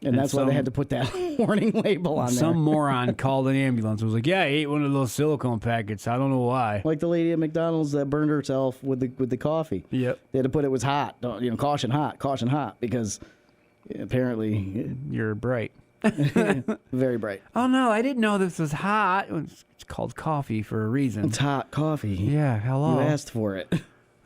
Speaker 2: And that's why they had to put that warning label on
Speaker 3: Some
Speaker 2: there.
Speaker 3: moron called an ambulance and was like, yeah, I ate one of those silicone packets. I don't know why.
Speaker 2: Like the lady at McDonald's that burned herself with the coffee.
Speaker 3: Yep.
Speaker 2: They had to put it was hot. Caution hot, because apparently
Speaker 3: You're bright.
Speaker 2: very bright.
Speaker 3: Oh, no, I didn't know this was hot. It's called coffee for a reason.
Speaker 2: It's hot coffee.
Speaker 3: Yeah, hello.
Speaker 2: You asked for it.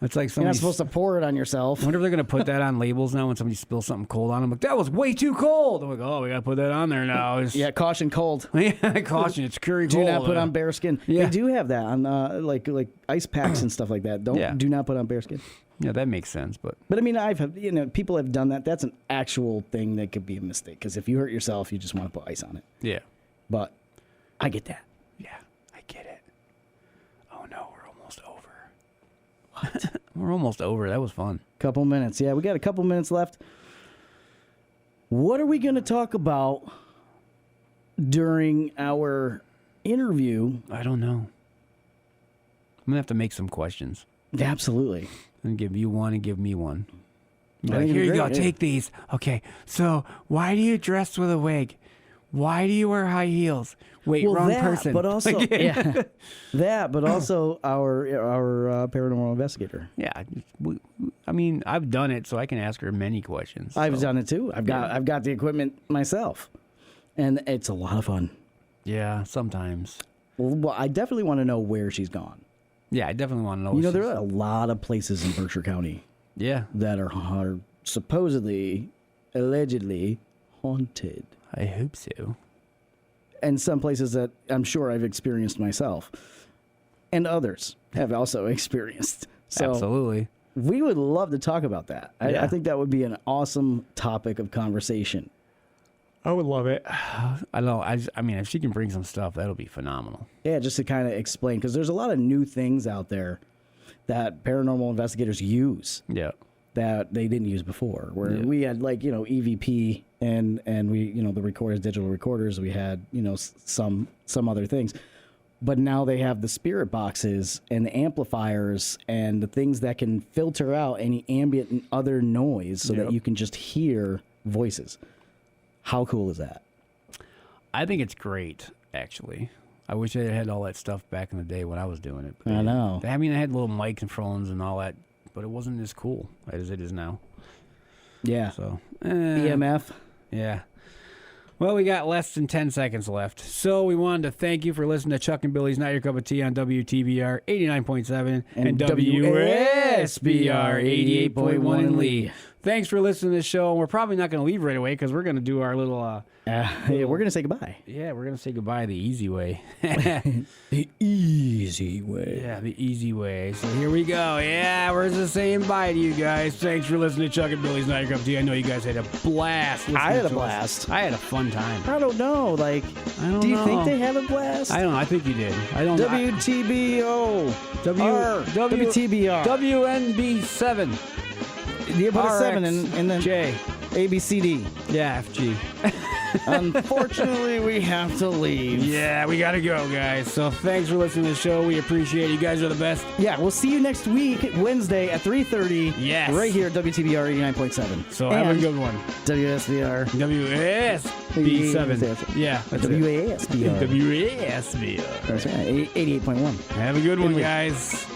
Speaker 3: It's like
Speaker 2: You're not
Speaker 3: somebody.
Speaker 2: supposed to pour it on yourself.
Speaker 3: I wonder if they're going to put that on labels now when somebody spills something cold on them. Like, that was way too cold. I'm like, oh, we got to put that on there now. It's,
Speaker 2: Yeah, caution cold.
Speaker 3: yeah, caution, it's curry
Speaker 2: Do
Speaker 3: cold.
Speaker 2: not put on bearskin.
Speaker 3: Yeah.
Speaker 2: They do have that on like ice packs and stuff like that. Do not put on bearskin.
Speaker 3: Yeah, that makes sense, but
Speaker 2: But I mean, people have done that. That's an actual thing that could be a mistake. Because if you hurt yourself, you just want to put ice on it.
Speaker 3: yeah.
Speaker 2: But I get that.
Speaker 3: Yeah, I get it. Oh, no, we're almost over. What? We're almost over. That was fun.
Speaker 2: Couple minutes. Yeah, we got a couple minutes left. What are we going to talk about during our interview?
Speaker 3: I don't know. I'm going to have to make some questions
Speaker 2: Absolutely.
Speaker 3: and give you one and give me one.
Speaker 2: I
Speaker 3: Like,
Speaker 2: think it'd
Speaker 3: here
Speaker 2: be
Speaker 3: you go.
Speaker 2: great, yeah.
Speaker 3: Take these. Okay, so why do you dress with a wig? Why do you wear high heels? Wait, wrong
Speaker 2: that,
Speaker 3: person.
Speaker 2: but also that, but also our paranormal investigator.
Speaker 3: Yeah, I mean, I've done it, so I can ask her many questions.
Speaker 2: I've
Speaker 3: so.
Speaker 2: done it too. I've got the equipment myself, and it's a lot of fun.
Speaker 3: Yeah, sometimes.
Speaker 2: Well, I definitely want to know where she's gone.
Speaker 3: Yeah, I definitely want to know.
Speaker 2: You know,
Speaker 3: what
Speaker 2: there
Speaker 3: she's-
Speaker 2: are a lot of places in Berkshire County
Speaker 3: Yeah,
Speaker 2: that are supposedly, allegedly haunted.
Speaker 3: I hope so.
Speaker 2: And some places that I'm sure I've experienced myself, and others have also experienced. So
Speaker 3: Absolutely.
Speaker 2: we would love to talk about that.
Speaker 3: Yeah.
Speaker 2: I think that would be an awesome topic of conversation.
Speaker 3: I would love it. I know. I mean, if she can bring some stuff, that'll be phenomenal.
Speaker 2: Yeah, just to kind of explain, because there's a lot of new things out there that paranormal investigators use.
Speaker 3: Yeah.
Speaker 2: that they didn't use before. Where we had EVP and we the recorders, digital recorders. We had some other things. But now they have the spirit boxes and the amplifiers and the things that can filter out any ambient and other noise so that you can just hear voices. How cool is that?
Speaker 3: I think it's great, actually. I wish I had all that stuff back in the day when I was doing it.
Speaker 2: I know.
Speaker 3: I mean, I had little mic and phones and all that, but it wasn't as cool as it is now.
Speaker 2: Yeah.
Speaker 3: So
Speaker 2: EMF.
Speaker 3: Yeah. Well, we got less than 10 seconds left. So we wanted to thank you for listening to Chuck and Billy's Not Your Cup of Tea on WTBR 89.7 and WSBR 88.1 in Lee. Thanks for listening to this show. And we're probably not going to leave right away because we're going to do our little...
Speaker 2: we're going to say goodbye.
Speaker 3: Yeah, we're going to say goodbye the easy way.
Speaker 2: The easy way.
Speaker 3: Yeah, the easy way. So here we go. Yeah, we're just saying bye to you guys. Thanks for listening to Chuck and Billy's Not Your Cup of Tea. I know you guys had a blast.
Speaker 2: I had a blast.
Speaker 3: I had a fun time.
Speaker 2: I don't know. Do you think they had a blast?
Speaker 3: I don't know. I think you did. I don't know.
Speaker 2: WTBO. WTBR.
Speaker 3: WNB7.
Speaker 2: You put a 7 in the
Speaker 3: J.
Speaker 2: ABCD.
Speaker 3: Yeah, FG.
Speaker 2: Unfortunately, we have to leave.
Speaker 3: Yeah, we got to go, guys. So thanks for listening to the show. We appreciate it. You guys are the best.
Speaker 2: Yeah, we'll see you next week, Wednesday at 3:30.
Speaker 3: Yes.
Speaker 2: Right here at WTBR 89.7.
Speaker 3: So have a good one.
Speaker 2: WSBR.
Speaker 3: WSB7. Yeah.
Speaker 2: WASBR.
Speaker 3: WASBR.
Speaker 2: That's right. 88.1.
Speaker 3: Have a good one, guys.